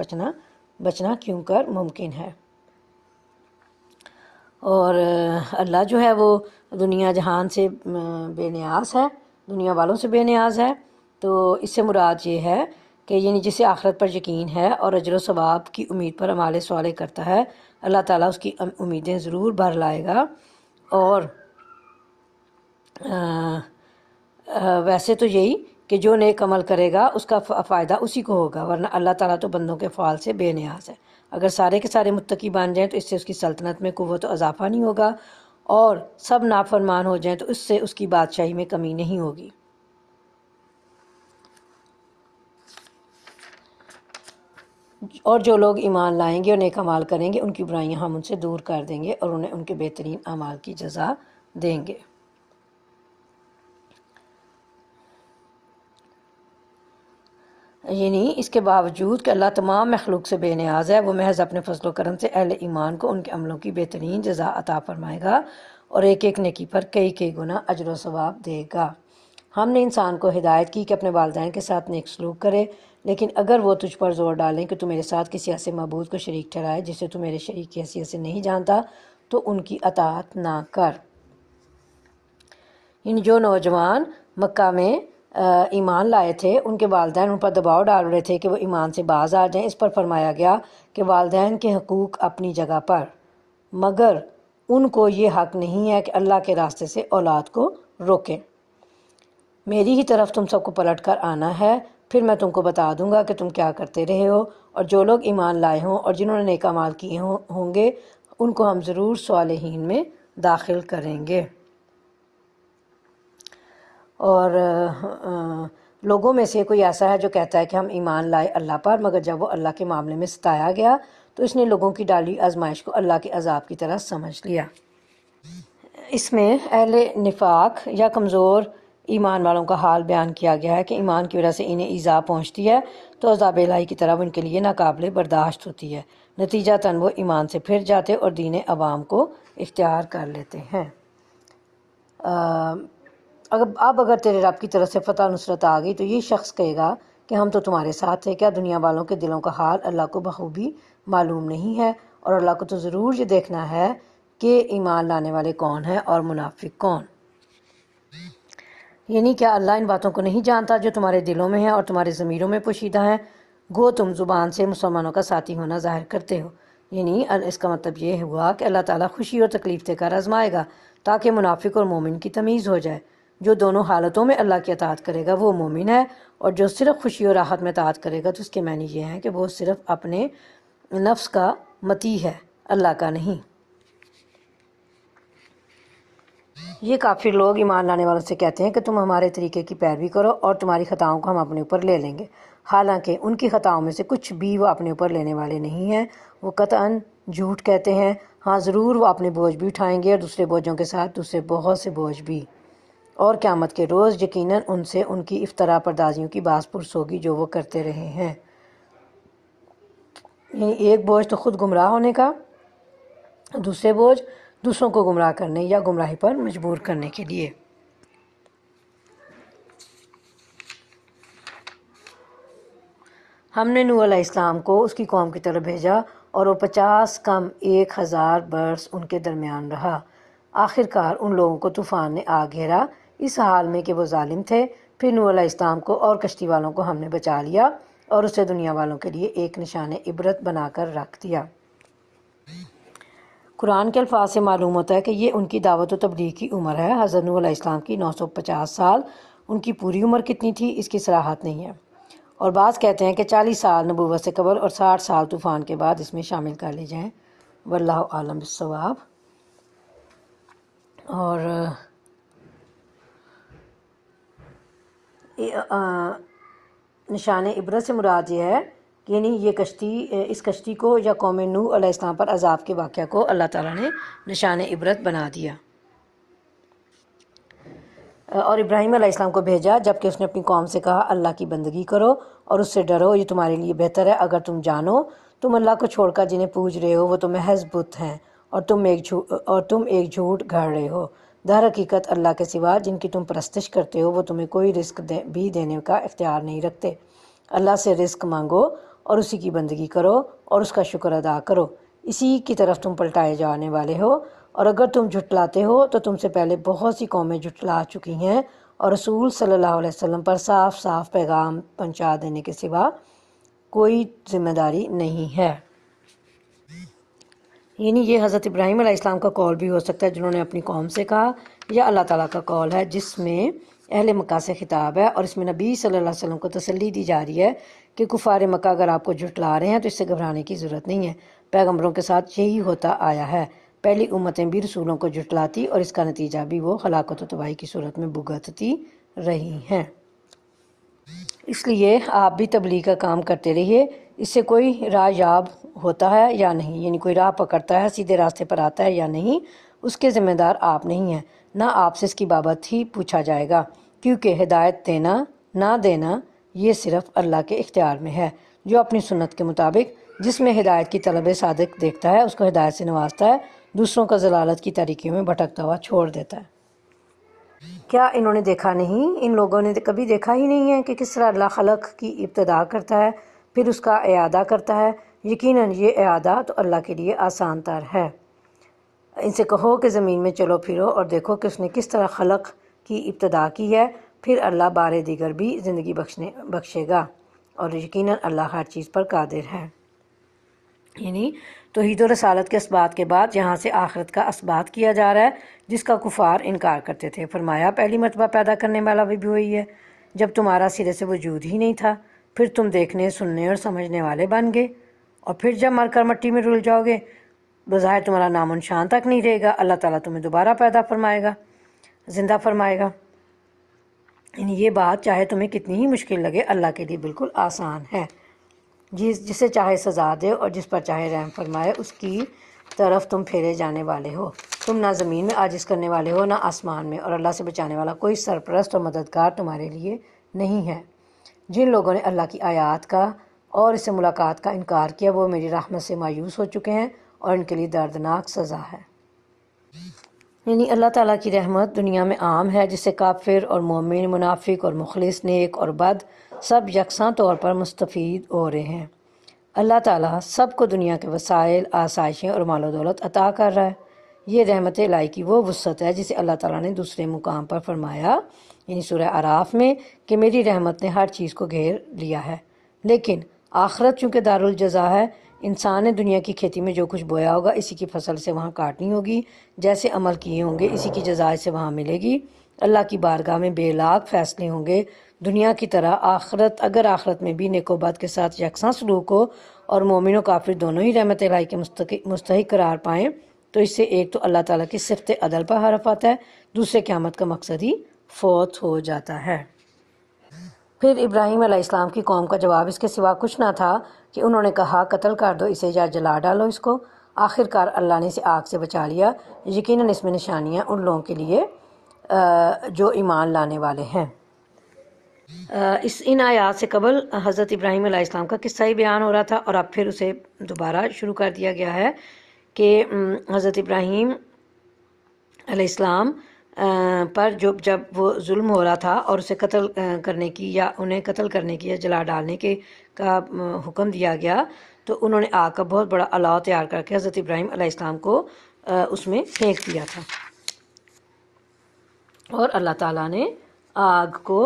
S1: بچنا کیوں کر ممکن ہے۔ اور اللہ جو ہے وہ دنیا جہان سے بے نیاز ہے، دنیا والوں سے بے نیاز ہے۔ تو اس سے مراد یہ ہے کہ یعنی جسے آخرت پر یقین ہے اور اجر و ثواب کی امید پر اعمال صالح کرتا ہے، اللہ تعالیٰ اس کی امیدیں ضرور بھر لائے گا۔ اور ویسے تو یہی کہ جو نیک عمل کرے گا اس کا فائدہ اسی کو ہوگا، ورنہ اللہ تعالیٰ تو بندوں کے فعال سے بے نیاز ہے۔ اگر سارے کے سارے متقی بن جائیں تو اس سے اس کی سلطنت میں قوت و اضافہ نہیں ہوگا، اور سب نافرمان ہو جائیں تو اس سے اس کی بادشاہی میں کمی نہیں ہوگی۔ اور جو لوگ ایمان لائیں گے اور نیک اعمال کریں گے ان کی برائیاں ہم ان سے دور کر دیں گے اور انہیں ان کے بہترین اعمال کی جزا دیں گے۔ یعنی اس کے باوجود کہ اللہ تمام مخلوق سے بے نیاز ہے، وہ محض اپنے فضل و کرم سے اہل ایمان کو ان کے عملوں کی بہترین جزا عطا فرمائے گا اور ایک ایک نیکی پر کئی کئی گنا اجر و ثواب دے گا۔ ہم نے انسان کو ہدایت کی کہ اپنے والدین کے ساتھ نیک سلوک کرے، لیکن اگر وہ تجھ پر زور ڈالیں کہ تو میرے ساتھ کسی ایسے معبود کو شریک ٹھہرائے جسے تو میرے شریک کی حیثیت سے نہیں جانتا، تو ان کی اطاعت نہ کر۔ یعنی جو نوجوان مکہ میں ایمان لائے تھے ان کے والدین ان پر دباؤ ڈال رہے تھے کہ وہ ایمان سے باز آ جائیں، اس پر فرمایا گیا کہ والدین کے حقوق اپنی جگہ پر، مگر ان کو یہ حق نہیں ہے کہ اللہ کے راستے سے اولاد کو روکیں۔ میری ہی طرف تم سب کو پلٹ کر آنا ہے، پھر میں تم کو بتا دوں گا کہ تم کیا کرتے رہے ہو، اور جو لوگ ایمان لائے ہوں اور جنہوں نے نیک اعمال کیے ہوں گے ان کو ہم ضرور صالحین میں داخل کریں گے۔ اور لوگوں میں سے کوئی ایسا ہے جو کہتا ہے کہ ہم ایمان لائے اللہ پر، مگر جب وہ اللہ کے معاملے میں ستایا گیا تو اس نے لوگوں کی ڈالی آزمائش کو اللہ کے عذاب کی طرح سمجھ لیا۔ اس میں اہل نفاق یا کمزور ایمان والوں کا حال بیان کیا گیا ہے کہ ایمان کی وجہ سے انہیں ایذا پہنچتی ہے تو عذاب الہی کی طرف ان کے لیے ناقابل برداشت ہوتی ہے، نتیجتاً وہ ایمان سے پھر جاتے اور دین عوام کو اختیار کر لیتے ہیں۔ اب اگر تیرے رب کی طرف سے فتح نصرت آ گئی تو یہ شخص کہے گا کہ ہم تو تمہارے ساتھ تھے۔ کیا دنیا والوں کے دلوں کا حال اللہ کو بخوبی معلوم نہیں ہے؟ اور اللہ کو تو ضرور یہ دیکھنا ہے کہ ایمان لانے والے کون ہیں اور منافق کون۔ یعنی کیا اللہ ان باتوں کو نہیں جانتا جو تمہارے دلوں میں ہیں اور تمہارے ضمیروں میں پوشیدہ ہیں؟ گو تم زبان سے مسلمانوں کا ساتھی ہونا ظاہر کرتے ہو، یعنی اس کا مطلب یہ ہوا کہ اللہ تعالیٰ خوشی اور تکلیف دے کر آزمائے گا تاکہ منافق اور مومن کی تمیز ہو جائے۔ جو دونوں حالتوں میں اللہ کی اطاعت کرے گا وہ مومن ہے، اور جو صرف خوشی اور راحت میں اطاعت کرے گا تو اس کے معنی یہ ہیں کہ وہ صرف اپنے نفس کا مطیع ہے، اللہ کا نہیں۔ یہ کافر لوگ ایمان لانے والوں سے کہتے ہیں کہ تم ہمارے طریقے کی پیروی کرو اور تمہاری خطاؤں کو ہم اپنے اوپر لے لیں گے، حالانکہ ان کی خطاؤں میں سے کچھ بھی وہ اپنے اوپر لینے والے نہیں ہیں۔ وہ قطعاً جھوٹ کہتے ہیں، ہاں ضرور وہ اپنے بوجھ بھی اٹھائیں گے اور دوسرے بوجھوں کے ساتھ دوسرے بہت سے بوجھ بھی، اور قیامت کے روز یقیناً ان سے ان کی افترا پردازیوں کی باز پرس ہوگی جو وہ کرتے رہے ہیں۔ یعنی ایک بوجھ تو خود گمراہ ہونے کا، دوسرے بوجھ دوسروں کو گمراہ کرنے یا گمراہی پر مجبور کرنے کے لیے۔ ہم نے نوح علیہ السلام کو اس کی قوم کی طرف بھیجا اور وہ 50 کم 1000 برس ان کے درمیان رہا۔ آخرکار ان لوگوں کو طوفان نے آ گھیرا اس حال میں کہ وہ ظالم تھے۔ پھر نوح علیہ السلام کو اور کشتی والوں کو ہم نے بچا لیا اور اسے دنیا والوں کے لیے ایک نشان عبرت بنا کر رکھ دیا۔ قرآن کے الفاظ سے معلوم ہوتا ہے کہ یہ ان کی دعوت و تبلیغ کی عمر ہے۔ حضرت نوح علیہ السلام کی 950 سال، ان کی پوری عمر کتنی تھی اس کی صراحت نہیں ہے، اور بعض کہتے ہیں کہ 40 سال نبوت سے قبل اور 60 سال طوفان کے بعد اس میں شامل کر لی جائیں۔ واللہ عالم بالصواب۔ اور نشان عبرت سے مراد یہ ہے کہ یعنی اس کشتی کو یا قوم نوح علیہ السلام پر عذاب کے واقعہ کو اللہ تعالیٰ نے نشان عبرت بنا دیا۔ اور ابراہیم علیہ السلام کو بھیجا جبکہ اس نے اپنی قوم سے کہا اللہ کی بندگی کرو اور اس سے ڈرو، یہ تمہارے لیے بہتر ہے اگر تم جانو۔ تم اللہ کو چھوڑ کر جنہیں پوج رہے ہو وہ تو محض بت ہیں اور تم ایک جھوٹ گھڑ رہے ہو۔ در حقیقت اللہ کے سوا جن کی تم پرستش کرتے ہو وہ تمہیں کوئی رزق بھی دینے کا اختیار نہیں رکھتے۔ اللہ سے رزق مانگو اور اسی کی بندگی کرو اور اس کا شکر ادا کرو، اسی کی طرف تم پلٹائے جانے والے ہو۔ اور اگر تم جھٹلاتے ہو تو تم سے پہلے بہت سی قومیں جھٹلا چکی ہیں اور رسول صلی اللہ علیہ وسلم پر صاف صاف پیغام پہنچا دینے کے سوا کوئی ذمہ داری نہیں ہے۔ یعنی یہ حضرت ابراہیم علیہ السلام کا قول بھی ہو سکتا ہے جنہوں نے اپنی قوم سے کہا، یا اللہ تعالیٰ کا قول ہے جس میں اہل مکہ سے خطاب ہے، اور اس میں نبی صلی اللہ علیہ وسلم کو تسلی دی جا رہی ہے کہ کفار مکہ اگر آپ کو جھٹلا رہے ہیں تو اس سے گھبرانے کی ضرورت نہیں ہے۔ پیغمبروں کے ساتھ یہی ہوتا آیا ہے، پہلی امتیں بھی رسولوں کو جھٹلاتی اور اس کا نتیجہ بھی وہ ہلاکت و تباہی کی صورت میں بھگتتی رہی ہیں۔ اس لیے آپ بھی تبلیغ کا کام کرتے رہیے، اس سے کوئی راہ یاب ہوتا ہے یا نہیں، یعنی کوئی راہ پکڑتا ہے، سیدھے راستے پر آتا ہے یا نہیں، اس کے ذمہ دار آپ نہیں ہیں، نہ آپ سے اس کی بابت ہی پوچھا جائے گا، کیونکہ ہدایت دینا نہ دینا یہ صرف اللہ کے اختیار میں ہے، جو اپنی سنت کے مطابق جس میں ہدایت کی طلب صادق دیکھتا ہے اس کو ہدایت سے نوازتا ہے، دوسروں کا ضلالت کی تاریکیوں میں بھٹکتا ہوا چھوڑ دیتا ہے۔ کیا انہوں نے دیکھا نہیں، ان لوگوں نے کبھی دیکھا ہی نہیں ہے کہ کس طرح اللہ خلق کی ابتدا کرتا ہے پھر اس کا اعادہ کرتا ہے؟ یقیناً یہ اعادہ تو اللہ کے لیے آسان تر ہے۔ ان سے کہو کہ زمین میں چلو پھرو اور دیکھو کہ اس نے کس طرح خلق کی ابتدا کی ہے، پھر اللہ بارے دیگر بھی زندگی بخشے گا، اور یقیناً اللہ ہر چیز پر قادر ہے۔ یعنی توحید و رسالت کے اثبات کے بعد یہاں سے آخرت کا اثبات کیا جا رہا ہے جس کا کفار انکار کرتے تھے۔ فرمایا پہلی مرتبہ پیدا کرنے والا بھی وہی ہے جب تمہارا سرے سے وجود ہی نہیں تھا، پھر تم دیکھنے سننے اور سمجھنے والے بن گئے، اور پھر جب مر کر مٹی میں رل جاؤ گے بظاہر تمہارا نام و نشان تک نہیں رہے گا، اللہ تعالیٰ تمہیں دوبارہ پیدا فرمائے گا، زندہ فرمائے گا۔ یعنی یہ بات چاہے تمہیں کتنی ہی مشکل لگے اللہ کے لیے بالکل آسان ہے، جسے چاہے سزا دے اور جس پر چاہے رحم فرمائے، اس کی طرف تم پھیرے جانے والے ہو۔ تم نہ زمین میں عاجز کرنے والے ہو نہ آسمان میں، اور اللہ سے بچانے والا کوئی سرپرست اور مددگار تمہارے لیے نہیں ہے۔ جن لوگوں نے اللہ کی آیات کا اور اس سے ملاقات کا انکار کیا وہ میری رحمت سے مایوس ہو چکے ہیں اور ان کے لیے دردناک سزا ہے۔ یعنی اللہ تعالیٰ کی رحمت دنیا میں عام ہے جس سے کافر اور مومن، منافق اور مخلص، نیک اور بد سب یکساں طور پر مستفید ہو رہے ہیں۔ اللہ تعالیٰ سب کو دنیا کے وسائل، آسائشیں اور مال و دولت عطا کر رہا ہے۔ یہ رحمت الہی کی وہ وسعت ہے جسے اللہ تعالیٰ نے دوسرے مقام پر فرمایا، یعنی سورہ اعراف میں، کہ میری رحمت نے ہر چیز کو گھیر لیا ہے۔ لیکن آخرت چونکہ دارالجزا ہے، انسان نے دنیا کی کھیتی میں جو کچھ بویا ہوگا اسی کی فصل سے وہاں کاٹنی ہوگی، جیسے عمل کیے ہوں گے اسی کی جزا سے وہاں ملے گی۔ اللہ کی بارگاہ میں بے لاگ فیصلے ہوں گے، دنیا کی طرح اگر آخرت میں بھی نیک و بد کے ساتھ یکساں سلوک ہو اور مومن و کافر دونوں ہی رحمت الہی کے مستحق قرار پائیں تو اس سے ایک تو اللہ تعالیٰ کی صفت عدل پر حرف آتا ہے، دوسرے قیامت کا مقصد ہی فوت ہو جاتا ہے۔ پھر ابراہیم علیہ السلام کی قوم کا جواب اس کے سوا کچھ نہ تھا کہ انہوں نے کہا قتل کر دو اسے یا جلا ڈالو اس کو۔ آخرکار اللہ نے اسے آگ سے بچا لیا، یقیناً اس میں نشانیاں ان لوگوں کے لیے جو ایمان لانے والے ہیں۔ ان آیات سے قبل حضرت ابراہیم علیہ السلام کا قصہ ہی بیان ہو رہا تھا، اور اب پھر اسے دوبارہ شروع کر دیا گیا ہے کہ حضرت ابراہیم علیہ السلام پر جب وہ ظلم ہو رہا تھا اور اسے قتل کرنے کی یا انہیں قتل کرنے کی یا جلا ڈالنے کے کا حکم دیا گیا، تو انہوں نے آگ کا بہت بڑا الاؤ تیار کر کے حضرت ابراہیم علیہ السلام کو اس میں پھینک دیا تھا، اور اللہ تعالیٰ نے آگ کو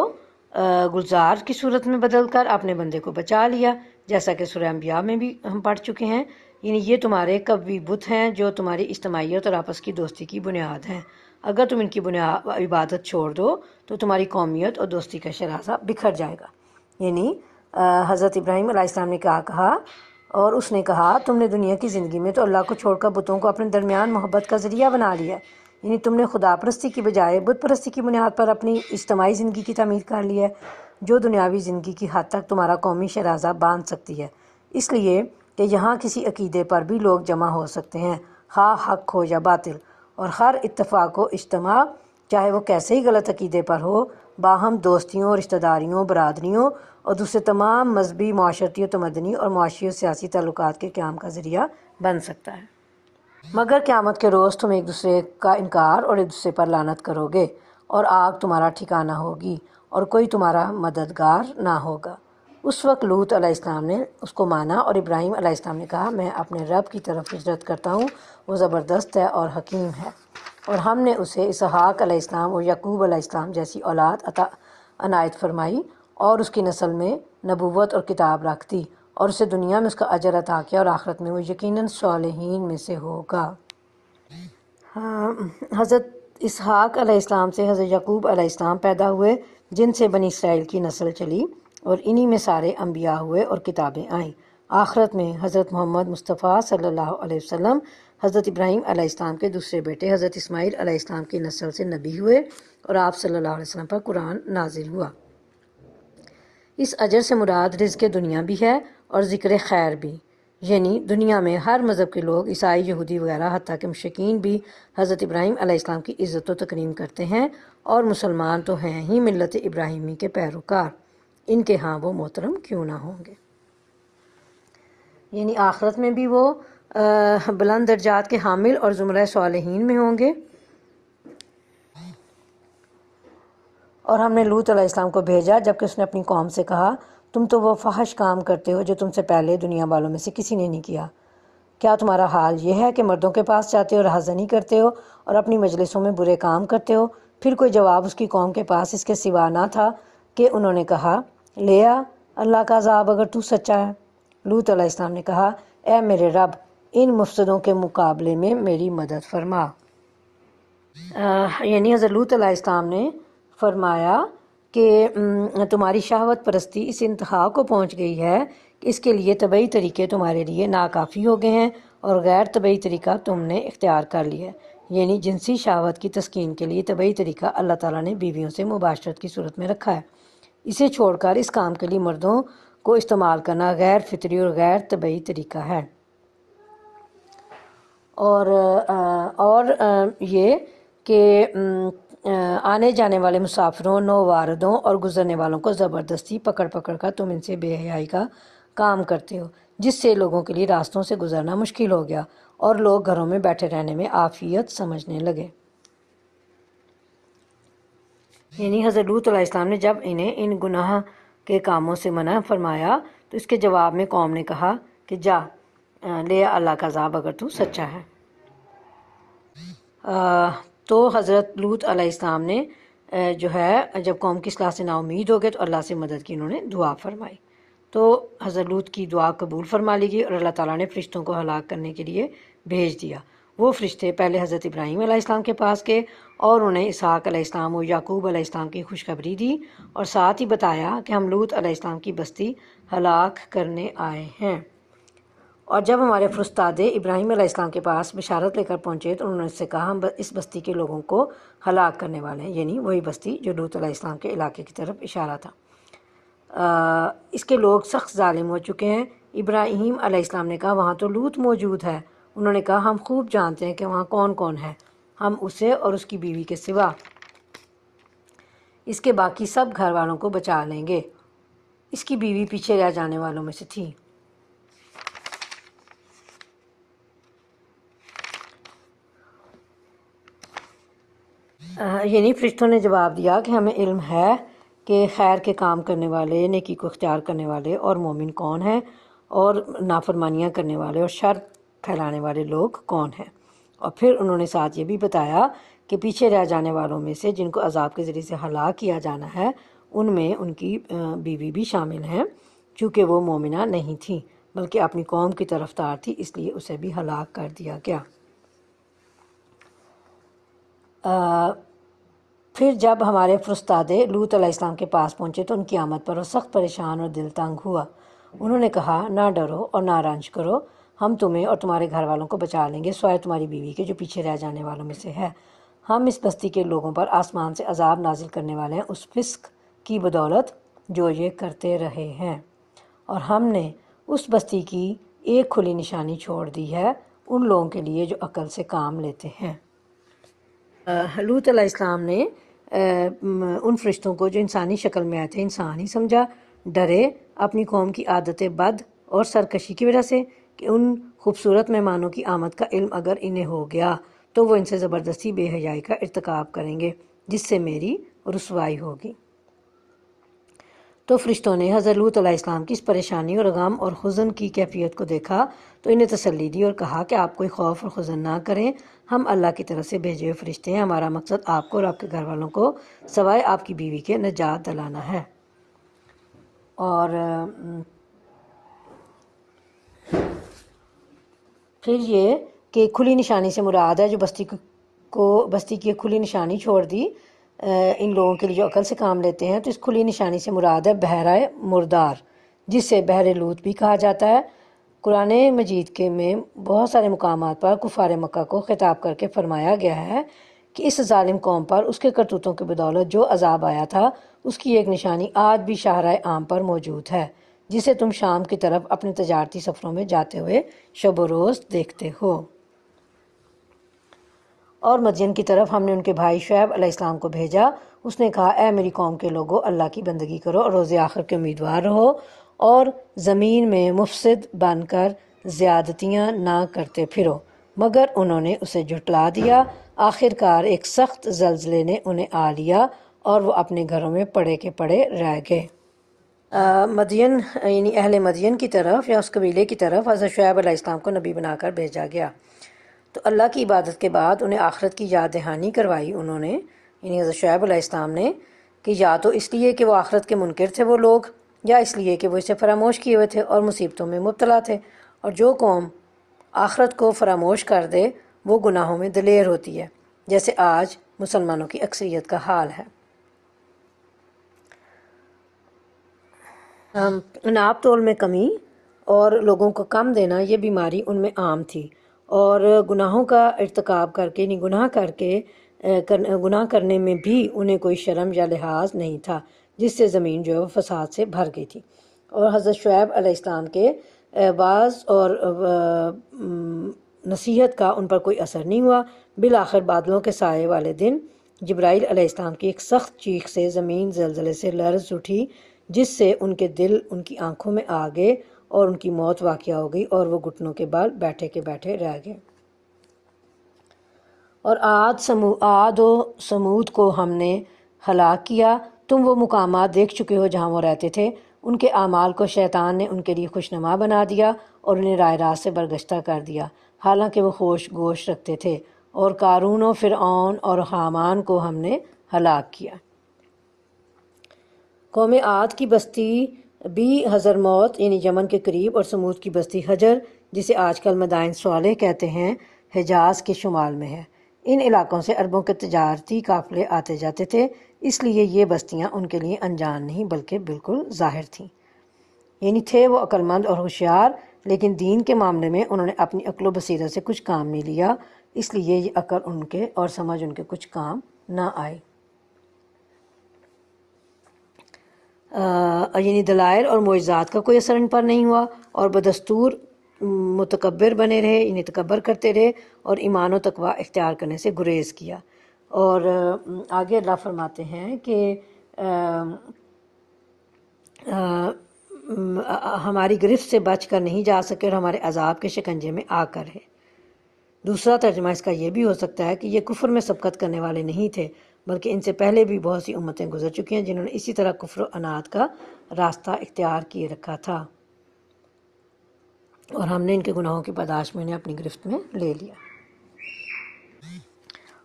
S1: گلزار کی صورت میں بدل کر اپنے بندے کو بچا لیا، جیسا کہ سورہ انبیاء میں بھی ہم پڑھ چکے ہیں۔ یعنی یہ تمہارے قوی بت ہیں جو تمہاری اجتماعیت اور آپس کی دوستی کی بنیاد ہیں، اگر تم ان کی عبادت چھوڑ دو تو تمہاری قومیت اور دوستی کا شرازہ بکھر جائے گا۔ یعنی حضرت ابراہیم علیہ السلام نے کہا اور اس نے کہا تم نے دنیا کی زندگی میں تو اللہ کو چھوڑ کر بتوں کو اپنے درمیان محبت کا ذریعہ بنا لیا، یعنی تم نے خدا پرستی کی بجائے بت پرستی کی بنیاد پر اپنی اجتماعی زندگی کی تعمیر کر لی ہے، جو دنیاوی زندگی کی حد تک تمہارا قومی شرازہ باندھ سکتی ہے، اس لیے کہ یہاں کسی عقیدے پر بھی لوگ جمع ہو سکتے ہیں، خواہ حق ہو یا باطل، اور ہر اتفاق و اجتماع چاہے وہ کیسے ہی غلط عقیدے پر ہو، باہم دوستیوں، رشتہ داریوں، برادریوں اور دوسرے تمام مذہبی، معاشرتی و تمدنی اور معاشی و سیاسی تعلقات کے قیام کا ذریعہ بن سکتا ہے۔ مگر قیامت کے روز تم ایک دوسرے کا انکار اور ایک دوسرے پر لعنت کرو گے، اور آگ تمہارا ٹھکانہ ہوگی اور کوئی تمہارا مددگار نہ ہوگا۔ اس وقت لوط علیہ السلام نے اس کو مانا اور ابراہیم علیہ السلام نے کہا میں اپنے رب کی طرف ہجرت کرتا ہوں، وہ زبردست ہے اور حکیم ہے، اور ہم نے اسے اسحاق علیہ السلام اور یعقوب علیہ السلام جیسی اولاد عنایت فرمائی اور اس کی نسل میں نبوت اور کتاب رکھ دی، اور اسے دنیا میں اس کا اجر عطا کیا اور آخرت میں وہ یقیناً صالحین میں سے ہوگا۔ حضرت اسحاق علیہ السلام سے حضرت یعقوب علیہ السلام پیدا ہوئے، جن سے بنی اسرائیل کی نسل چلی، اور انہی میں سارے انبیاء ہوئے اور کتابیں آئیں۔ آخرت میں حضرت محمد مصطفیٰ صلی اللہ علیہ وسلم حضرت ابراہیم علیہ السلام کے دوسرے بیٹے حضرت اسماعیل علیہ السلام کی نسل سے نبی ہوئے، اور آپ صلی اللہ علیہ وسلم پر قرآن نازل ہوا۔ اس اجر سے مراد رزق دنیا بھی ہے اور ذکر خیر بھی، یعنی دنیا میں ہر مذہب کے لوگ، عیسائی، یہودی وغیرہ، حتیٰ کہ مشرکین بھی حضرت ابراہیم علیہ السلام کی عزت و تکریم کرتے ہیں، اور مسلمان تو ہیں ہی ملت ابراہیمی کے پیروکار، ان کے ہاں وہ محترم کیوں نہ ہوں گے۔ یعنی آخرت میں بھی وہ بلند درجات کے حامل اور زمرہ صالحین میں ہوں گے۔ اور ہم نے لوط علیہ السلام کو بھیجا جبکہ اس نے اپنی قوم سے کہا تم تو وہ فحش کام کرتے ہو جو تم سے پہلے دنیا والوں میں سے کسی نے نہیں کیا، کیا تمہارا حال یہ ہے کہ مردوں کے پاس جاتے ہو، رہزنی کرتے ہو اور اپنی مجلسوں میں برے کام کرتے ہو؟ پھر کوئی جواب اس کی قوم کے پاس اس کے سوا نہ تھا کہ انہوں نے کہا لے آ اللہ کا عذاب اگر تو سچا ہے۔ لوط علیہ السلام نے کہا اے میرے رب، ان مفسدوں کے مقابلے میں میری مدد فرما۔ یعنی حضرت لوط علیہ السلام نے فرمایا کہ تمہاری شہوت پرستی اس انتہا کو پہنچ گئی ہے کہ اس کے لیے طبعی طریقے تمہارے لیے ناکافی ہو گئے ہیں اور غیر طبعی طریقہ تم نے اختیار کر لیا ہے۔ یعنی جنسی شہوت کی تسکین کے لیے طبعی طریقہ اللہ تعالیٰ نے بیویوں سے مباشرت کی صورت میں رکھا ہے، اسے چھوڑ کر اس کام کے لیے مردوں کو استعمال کرنا غیر فطری اور غیر طبعی طریقہ ہے۔ اور یہ کہ آنے جانے والے مسافروں، نوواردوں اور گزرنے والوں کو زبردستی پکڑ پکڑ کر تم ان سے بے حیائی کا کام کرتے ہو، جس سے لوگوں کے لیے راستوں سے گزرنا مشکل ہو گیا اور لوگ گھروں میں بیٹھے رہنے میں عافیت سمجھنے لگے۔ یعنی حضرت لوط علیہ السلام نے جب انہیں ان گناہ کے کاموں سے منع فرمایا تو اس کے جواب میں قوم نے کہا کہ جا لے اللہ کا عذاب اگر تو سچا ہے۔ تو حضرت لوط علیہ السلام نے جو ہے جب قوم کی اصلاح سے نا امید ہو گئے تو اللہ سے مدد کی انہوں نے دعا فرمائی، تو حضرت لوط کی دعا قبول فرما لی گئی اور اللہ تعالیٰ نے فرشتوں کو ہلاک کرنے کے لیے بھیج دیا۔ وہ فرشتے پہلے حضرت ابراہیم علیہ السلام کے پاس گئے اور انہیں اسحاق علیہ السلام اور یعقوب علیہ السلام کی خوشخبری دی اور ساتھ ہی بتایا کہ ہم لوط علیہ السلام کی بستی ہلاک کرنے آئے ہیں۔ اور جب ہمارے فرستادے ابراہیم علیہ السلام کے پاس بشارت لے کر پہنچے تو انہوں نے اس سے کہا ہم اس بستی کے لوگوں کو ہلاک کرنے والے ہیں، یعنی وہی بستی جو لوط علیہ السلام کے علاقے کی طرف اشارہ تھا۔ اس کے لوگ سخت ظالم ہو چکے ہیں۔ ابراہیم علیہ السلام نے کہا وہاں تو لوط موجود ہے۔ انہوں نے کہا ہم خوب جانتے ہیں کہ وہاں کون کون ہے، ہم اسے اور اس کی بیوی کے سوا اس کے باقی سب گھر والوں کو بچا لیں گے۔ اس کی بیوی پیچھے رہ جانے والوں میں سے تھی۔ یعنی فرشتوں نے جواب دیا کہ ہمیں علم ہے کہ خیر کے کام کرنے والے، نیکی کو اختیار کرنے والے اور مومن کون ہیں، اور نافرمانیاں کرنے والے اور شر پھیلانے والے لوگ کون ہیں۔ اور پھر انہوں نے ساتھ یہ بھی بتایا کہ پیچھے رہ جانے والوں میں سے جن کو عذاب کے ذریعے سے ہلاک کیا جانا ہے، ان میں ان کی بیوی بھی شامل ہیں، چونکہ وہ مومنہ نہیں تھی بلکہ اپنی قوم کی طرفدار تھی، اس لیے اسے بھی ہلاک کر دیا گیا۔ پھر جب ہمارے فرستادے لوط علیہ السلام کے پاس پہنچے تو ان کی آمد پر وہ سخت پریشان اور دل تنگ ہوا۔ انہوں نے کہا، نہ ڈرو اور نہ رنج کرو، ہم تمہیں اور تمہارے گھر والوں کو بچا لیں گے، سوائے تمہاری بیوی کے جو پیچھے رہ جانے والوں میں سے ہے۔ ہم اس بستی کے لوگوں پر آسمان سے عذاب نازل کرنے والے ہیں اس فسق کی بدولت جو یہ کرتے رہے ہیں، اور ہم نے اس بستی کی ایک کھلی نشانی چھوڑ دی ہے ان لوگوں کے لیے جو عقل سے کام لیتے ہیں۔ لوط علیہ السلام نے ان فرشتوں کو جو انسانی شکل میں آئے تھے انسان ہی سمجھا، ڈرے اپنی قوم کی عادت بد اور سرکشی کی وجہ سے کہ ان خوبصورت مہمانوں کی آمد کا علم اگر انہیں ہو گیا تو وہ ان سے زبردستی بے حیائی کا ارتکاب کریں گے، جس سے میری رسوائی ہوگی۔ تو فرشتوں نے حضرت لوط علیہ السلام کی اس پریشانی اور غم اور حزن کی کیفیت کو دیکھا تو انہیں تسلی دی اور کہا کہ آپ کوئی خوف اور حزن نہ کریں، ہم اللہ کی طرف سے بھیجے ہوئے فرشتے ہیں، ہمارا مقصد آپ کو اور آپ کے گھر والوں کو سوائے آپ کی بیوی کے نجات دلانا ہے۔ اور پھر یہ کہ کھلی نشانی سے مراد ہے جو بستی کی کھلی نشانی چھوڑ دی ان لوگوں کے لیے جو عقل سے کام لیتے ہیں، تو اس کھلی نشانی سے مراد ہے بحیرہ مردار، جسے بحر لوط بھی کہا جاتا ہے۔ قرآن مجید کے میں بہت سارے مقامات پر کفار مکہ کو خطاب کر کے فرمایا گیا ہے کہ اس ظالم قوم پر اس کے کرتوتوں کی بدولت جو عذاب آیا تھا، اس کی ایک نشانی آج بھی شاہراہ عام پر موجود ہے، جسے تم شام کی طرف اپنے تجارتی سفروں میں جاتے ہوئے شب و روز دیکھتے ہو۔ اور مدین کی طرف ہم نے ان کے بھائی شعیب علیہ السلام کو بھیجا، اس نے کہا، اے میری قوم کے لوگو، اللہ کی بندگی کرو اور روز آخر کے امیدوار رہو، اور زمین میں مفسد بن کر زیادتیاں نہ کرتے پھرو۔ مگر انہوں نے اسے جھٹلا دیا، آخر کار ایک سخت زلزلے نے انہیں آ لیا اور وہ اپنے گھروں میں پڑے کے پڑے رہ گئے۔ مدین یعنی اہل مدین کی طرف یا اس قبیلے کی طرف حضرت شعیب علیہ السلام کو نبی بنا کر بھیجا گیا، تو اللہ کی عبادت کے بعد انہیں آخرت کی یاد دہانی کروائی انہوں نے، یعنی حضرت شعیب علیہ السلام نے، کہ یا تو اس لیے کہ وہ آخرت کے منکر تھے وہ لوگ، یا اس لیے کہ وہ اسے فراموش کیے ہوئے تھے اور مصیبتوں میں مبتلا تھے، اور جو قوم آخرت کو فراموش کر دے وہ گناہوں میں دلیر ہوتی ہے، جیسے آج مسلمانوں کی اکثریت کا حال ہے۔ ناپ تول میں کمی اور لوگوں کو کم دینا یہ بیماری ان میں عام تھی، اور گناہوں کا ارتکاب کر کے یعنی گناہ کرنے میں بھی انہیں کوئی شرم یا لحاظ نہیں تھا، جس سے زمین جو ہے وہ فساد سے بھر گئی تھی۔ اور حضرت شعیب علیہ السلام کے بعض اور نصیحت کا ان پر کوئی اثر نہیں ہوا۔ بالآخر بادلوں کے سائے والے دن جبرائیل علیہ السلام کی ایک سخت چیخ سے زمین زلزلے سے لرز اٹھی، جس سے ان کے دل ان کی آنکھوں میں آ گئے اور ان کی موت واقع ہو گئی، اور وہ گھٹنوں کے بل بیٹھے کے بیٹھے رہ گئے۔ اور عاد و سمود کو ہم نے ہلاک کیا، تم وہ مقامات دیکھ چکے ہو جہاں وہ رہتے تھے، ان کے اعمال کو شیطان نے ان کے لیے خوشنما بنا دیا اور انہیں رائے راست سے برگشتہ کر دیا، حالانکہ وہ خوش گوش رکھتے تھے، اور قارون و فرعون اور حامان کو ہم نے ہلاک کیا۔ قوم عاد کی بستی بھی حضرموت یعنی یمن کے قریب، اور سمود کی بستی حجر جسے آج کل مدائن صالح کہتے ہیں، حجاز کے شمال میں ہے۔ ان علاقوں سے عربوں کے تجارتی قافلے آتے جاتے تھے، اس لیے یہ بستیاں ان کے لیے انجان نہیں بلکہ بالکل ظاہر تھیں، یعنی تھے وہ عقل مند اور ہوشیار، لیکن دین کے معاملے میں انہوں نے اپنی عقل و بصیرت سے کچھ کام نہیں لیا، اس لیے یہ عقل ان کے اور سمجھ ان کے کچھ کام نہ آئی۔ یعنی دلائل اور معجزات کا کوئی اثر ان پر نہیں ہوا، اور بدستور متکبر بنے رہے، یعنی تکبر کرتے رہے، اور ایمان و تقوی اختیار کرنے سے گریز کیا۔ اور آگے اللہ فرماتے ہیں کہ ہماری گرفت سے بچ کر نہیں جا سکے اور ہمارے عذاب کے شکنجے میں آ کر ہے۔ دوسرا ترجمہ اس کا یہ بھی ہو سکتا ہے کہ یہ کفر میں سبقت کرنے والے نہیں تھے، بلکہ ان سے پہلے بھی بہت سی امتیں گزر چکی ہیں جنہوں نے اسی طرح کفر و عناد کا راستہ اختیار کیے رکھا تھا، اور ہم نے ان کے گناہوں کی پاداش میں انہیں اپنی گرفت میں لے لیا۔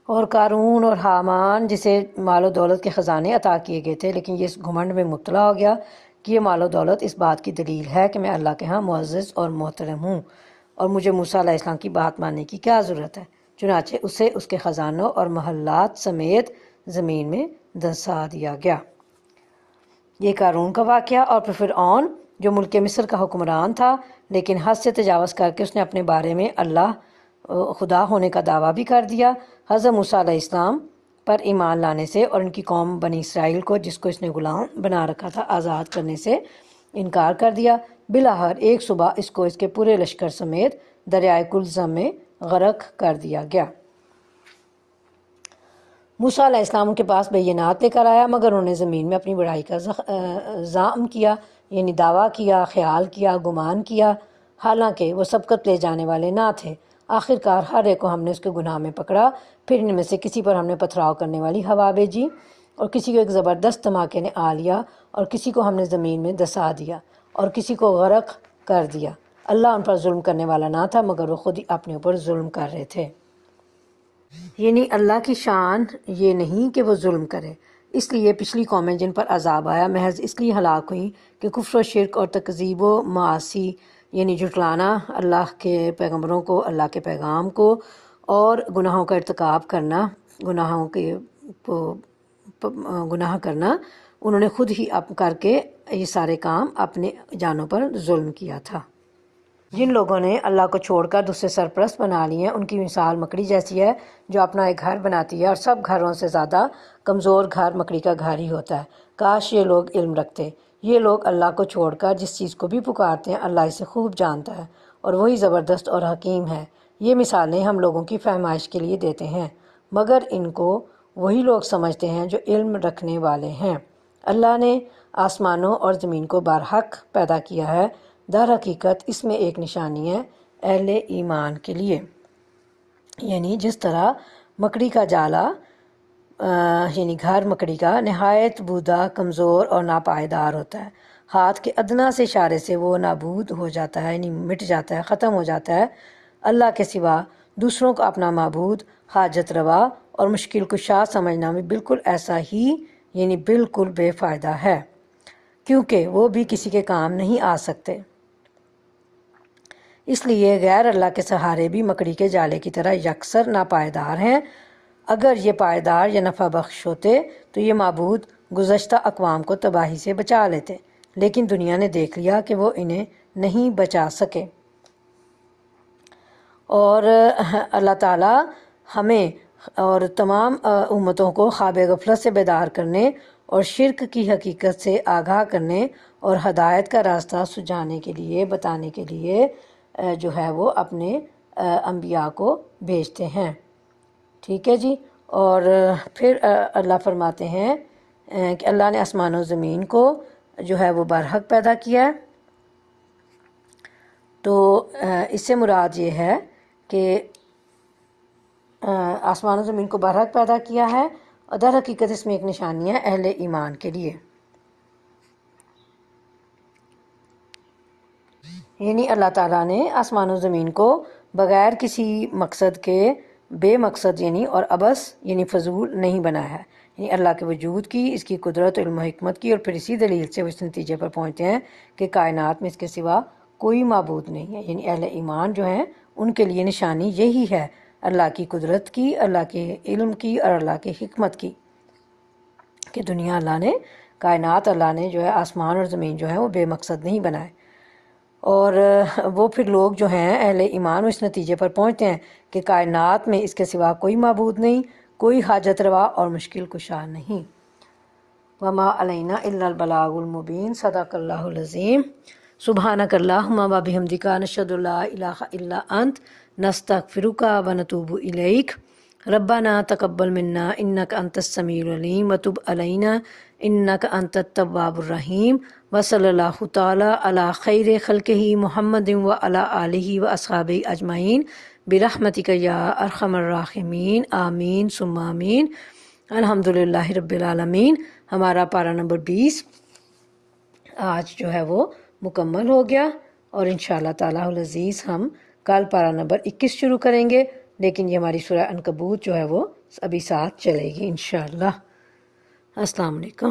S1: اور قارون اور حامان جسے مال و دولت کے خزانے عطا کیے گئے تھے، لیکن یہ اس گھمنڈ میں مبتلا ہو گیا کہ یہ مال و دولت اس بات کی دلیل ہے کہ میں اللہ کے ہاں معزز اور محترم ہوں، اور مجھے موسیٰ علیہ السلام کی بات ماننے کی کیا ضرورت ہے۔ چنانچہ اسے اس کے خزانوں اور محلات سمیت زمین میں دھنسا دیا گیا۔ یہ قارون کا واقعہ۔ اور پھر فرعون جو ملک مصر کا حکمران تھا، لیکن حد سے تجاوز کر کے اس نے اپنے بارے میں اللہ خدا ہونے کا دعویٰ بھی کر دیا۔ حضرت موسیٰ علیہ السلام پر ایمان لانے سے اور ان کی قوم بنی اسرائیل کو، جس کو اس نے غلام بنا رکھا تھا، آزاد کرنے سے انکار کر دیا۔ بالآخر ایک صبح اس کو اس کے پورے لشکر سمیت دریائے کلزم میں غرق کر دیا گیا۔ موسیٰ علیہ السلام ان کے پاس بینات لے کر آیا، مگر انہوں نے زمین میں اپنی بڑائی کا زعم کیا، یعنی دعویٰ کیا، خیال کیا، گمان کیا، حالانکہ وہ سبقت لے جانے والے نہ تھے۔ آخرکار ہر ایک کو ہم نے اس کے گناہ میں پکڑا، پھر ان میں سے کسی پر ہم نے پتھراؤ کرنے والی ہوا بھیجی، اور کسی کو ایک زبردست دھماکے نے آ لیا، اور کسی کو ہم نے زمین میں دھسا دیا، اور کسی کو غرق کر دیا۔ اللہ ان پر ظلم کرنے والا نہ تھا، مگر وہ خود ہی اپنے اوپر ظلم کر رہے تھے۔ یعنی اللہ کی شان یہ نہیں کہ وہ ظلم کرے، اس لیے پچھلی قومیں جن پر عذاب آیا محض اس لیے ہلاک ہوئیں کہ کفر و شرک اور تکذیب و معاصی، یعنی جھٹلانا اللہ کے پیغمبروں کو، اللہ کے پیغام کو، اور گناہوں کا ارتکاب کرنا، گناہ کرنا، انہوں نے خود ہی کر کے یہ سارے کام اپنے جانوں پر ظلم کیا تھا۔ جن لوگوں نے اللہ کو چھوڑ کر دوسرے سرپرست بنا لی ہیں، ان کی مثال مکڑی جیسی ہے جو اپنا ایک گھر بناتی ہے، اور سب گھروں سے زیادہ کمزور گھر مکڑی کا گھر ہی ہوتا ہے۔ کاش یہ لوگ علم رکھتے۔ یہ لوگ اللہ کو چھوڑ کر جس چیز کو بھی پکارتے ہیں، اللہ اسے خوب جانتا ہے، اور وہی زبردست اور حکیم ہے۔ یہ مثالیں ہم لوگوں کی فہمائش کے لیے دیتے ہیں، مگر ان کو وہی لوگ سمجھتے ہیں جو علم رکھنے والے ہیں۔ اللہ نے آسمانوں اور زمین کو برحق پیدا کیا ہے، در حقیقت اس میں ایک نشانی ہے اہل ایمان کے لیے۔ یعنی جس طرح مکڑی کا جالا، یعنی گھر مکڑی کا نہایت بودا، کمزور اور ناپائیدار ہوتا ہے، ہاتھ کے ادنا سے اشارے سے وہ نابود ہو جاتا ہے، یعنی مٹ جاتا ہے، ختم ہو جاتا ہے۔ اللہ کے سوا دوسروں کو اپنا معبود، حاجت روا اور مشکل کشا سمجھنا بھی بالکل ایسا ہی، یعنی بالکل بے فائدہ ہے، کیونکہ وہ بھی کسی کے کام نہیں آ سکتے۔ اس لیے غیر اللہ کے سہارے بھی مکڑی کے جالے کی طرح یکسر ناپائیدار ہیں۔ اگر یہ پائیدار یا نفع بخش ہوتے تو یہ معبود گزشتہ اقوام کو تباہی سے بچا لیتے، لیکن دنیا نے دیکھ لیا کہ وہ انہیں نہیں بچا سکے۔ اور اللہ تعالیٰ ہمیں اور تمام امتوں کو خواب غفلت سے بیدار کرنے اور شرک کی حقیقت سے آگاہ کرنے اور ہدایت کا راستہ سجانے کے لیے، بتانے کے لیے جو ہے وہ اپنے انبیاء کو بھیجتے ہیں۔ ٹھیک ہے جی۔ اور پھر اللہ فرماتے ہیں کہ اللہ نے آسمان و زمین کو جو ہے وہ برحق پیدا کیا ہے۔ تو اس سے مراد یہ ہے کہ آسمان و زمین کو برحق پیدا کیا ہے، اور در حقیقت اس میں ایک نشانی ہے اہل ایمان کے لیے۔ یعنی اللہ تعالیٰ نے آسمان و زمین کو بغیر کسی مقصد کے، بے مقصد یعنی اور عبث یعنی فضول نہیں بنایا ہے، یعنی اللہ کے وجود کی، اس کی قدرت، علم و حکمت کی، اور پھر اسی دلیل سے وہ اس نتیجے پر پہنچتے ہیں کہ کائنات میں اس کے سوا کوئی معبود نہیں ہے۔ یعنی اہل ایمان جو ہیں ان کے لیے نشانی یہی ہے اللہ کی قدرت کی، اللہ کے علم کی اور اللہ کی حکمت کی، کہ دنیا اللہ نے، کائنات اللہ نے جو ہے، آسمان اور زمین جو ہے وہ بے مقصد نہیں بنائے۔ اور وہ پھر لوگ جو ہیں اہل ایمان وہ اس نتیجے پر پہنچتے ہیں کہ کائنات میں اس کے سوا کوئی معبود نہیں، کوئی حاجت روا اور مشکل کشا نہیں۔ وما علینا الا البلاغ المبین۔ صدق اللہ العظیم۔ سبحانک اللہم و بحمدک، نشہد ان لا الہ الا انت، نستغفرک و نتوب الیک۔ ربنا تقبل منا انک انت السمیع العلیم وتب علینا انک انت التواب الرحیم۔ وصلی اللہ تعالی علی خیر خلقہ محمد و علی آلہ و اصحابہ اجمعین برحمتک یا ارحم الراحمین، آمین ثم آمین۔ الحمدللہ رب العالمین۔ ہمارا پارہ نمبر 20 آج جو ہے وہ مکمل ہو گیا، اور انشاءاللہ تعالیٰ العزیز ہم کل پارہ نمبر 21 شروع کریں گے، لیکن یہ ہماری سورہ عنکبوت جو ہے وہ ابھی ساتھ چلے گی انشاءاللہ۔ السلام علیکم۔